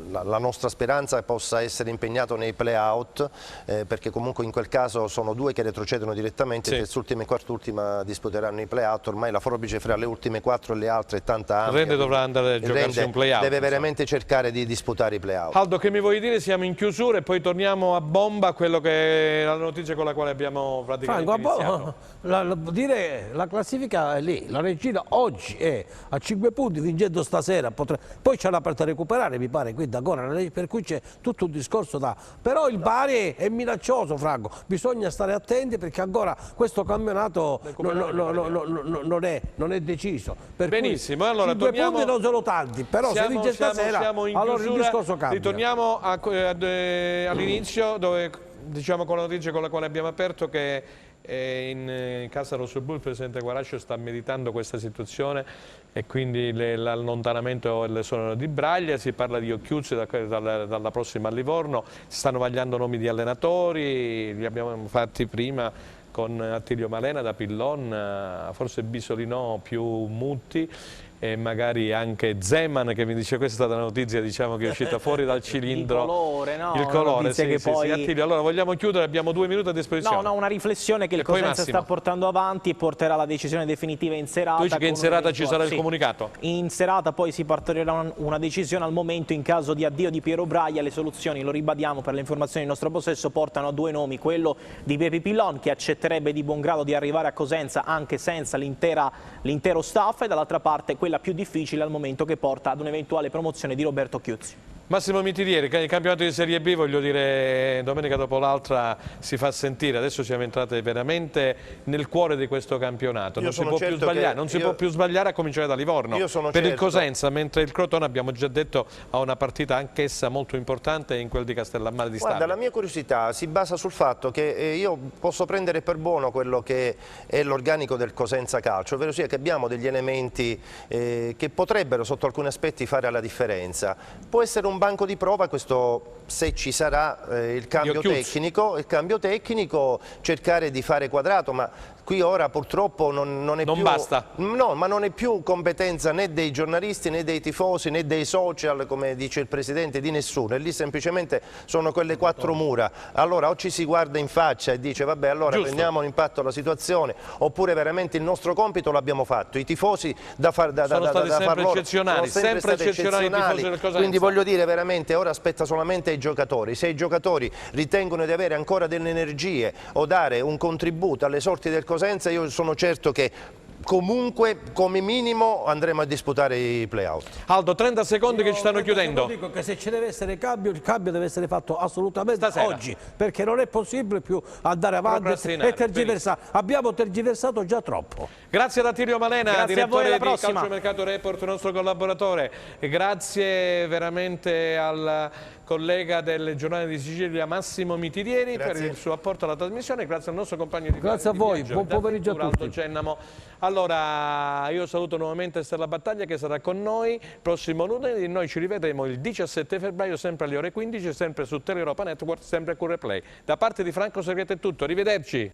B: la nostra speranza possa essere impegnato nei play-out, perché comunque in quel caso sono due che retrocedono direttamente, sì. Terzultima e quartultima disputeranno i play-out, ormai la forbice fra le ultime 4 e le altre è tanta ampia.
A: Il Rende dovrà andare a giocarsi un play-out.
B: Deve veramente cercare di disputare i play-out.
A: Aldo, che mi vuoi dire? Siamo in chiusura e poi torniamo a bomba, quello che è la notizia con la quale abbiamo praticamente iniziato.
D: La classifica è lì, la Regina oggi è a 5 punti, vincendo stasera, poi c'è una partita da recuperare, mi pare. Quindi ancora, per cui c'è tutto un discorso da... Però il Bari è minaccioso, Franco, bisogna stare attenti perché ancora questo campionato non è deciso. Per
A: benissimo, allora torniamo...
D: punti non sono tanti, però se vince stasera allora il discorso cambia.
A: Ritorniamo all'inizio, dove diciamo con la notizia con la quale abbiamo aperto che in casa Rossoblu il presidente Guarascio sta meditando questa situazione e quindi l'allontanamento e l'esonero di Braglia, si parla di Occhiuzzi dalla prossima a Livorno, si stanno vagliando nomi di allenatori, li abbiamo fatti prima con Attilio Malena da Pillon, forse Bisolino più Mutti e magari anche Zeman, che mi dice questa è stata una notizia, diciamo, che è uscita fuori dal cilindro.
C: Il colore, no?
A: Il colore, sì,
C: che poi...
A: sì. Attilio, allora vogliamo chiudere, abbiamo 2 minuti a disposizione.
C: No, una riflessione che il Cosenza sta portando avanti e porterà alla decisione definitiva in serata.
A: Tu dici che in serata ci sarà il comunicato?
C: In serata poi si partirà una decisione. Al momento, in caso di addio di Piero Braglia, le soluzioni, lo ribadiamo per le informazioni in nostro possesso, portano a 2 nomi, quello di Pepe Pillon, che accetterebbe di buon grado di arrivare a Cosenza anche senza l'intero staff, e dall'altra parte quella più difficile al momento, che porta ad un'eventuale promozione di Roberto Chiuzzi.
A: Massimo Mitidieri, il campionato di Serie B, voglio dire, domenica dopo l'altra si fa sentire, adesso siamo entrati veramente nel cuore di questo campionato, non si può più sbagliare, non si può più sbagliare a cominciare da Livorno. Per il Cosenza, mentre il Crotone, abbiamo già detto, ha una partita anch'essa molto importante in quel di Castellammare di Stabia.
B: Guarda, la mia curiosità si basa sul fatto che io posso prendere per buono quello che è l'organico del Cosenza Calcio, ovvero sia che abbiamo degli elementi che potrebbero sotto alcuni aspetti fare la differenza. Può essere un banco di prova questo, se ci sarà il cambio tecnico, cercare di fare quadrato, ma qui ora purtroppo non è più...
A: basta.
B: No, ma non è più competenza né dei giornalisti, né dei tifosi, né dei social, come dice il Presidente, di nessuno. E lì semplicemente sono quelle 4 mura. Allora o ci si guarda in faccia e dice vabbè, allora prendiamo l'impatto alla situazione, oppure veramente il nostro compito l'abbiamo fatto. I tifosi
A: sono stati sempre eccezionali, sempre eccezionali i tifosi del Cosenza.
B: Quindi voglio dire veramente, ora aspetta solamente ai giocatori. Se i giocatori ritengono di avere ancora delle energie o dare un contributo alle sorti del Cosenza, io sono certo che comunque come minimo andremo a disputare i play-out.
A: Aldo, 30 secondi che ci stanno chiudendo.
D: Dico che se ci deve essere cambio, il cambio deve essere fatto assolutamente oggi, perché non è possibile più andare avanti e tergiversare. Abbiamo tergiversato già troppo.
A: Grazie ad Attilio Malena, direttore di
C: prossima.
A: Calciomercato Report, nostro collaboratore. E grazie veramente al collega del Giornale di Sicilia Massimo Mitidieri per il suo apporto alla trasmissione. Grazie al nostro compagno di
D: Grazie a voi, buon pomeriggio a tutti.
A: Cennamo. Allora, io saluto nuovamente Stella Battaglia, che sarà con noi prossimo lunedì. Noi ci rivedremo il 17 febbraio sempre alle ore 15, sempre su Tele Europa Network, sempre con Replay. Da parte di Franco Segreto è tutto, arrivederci.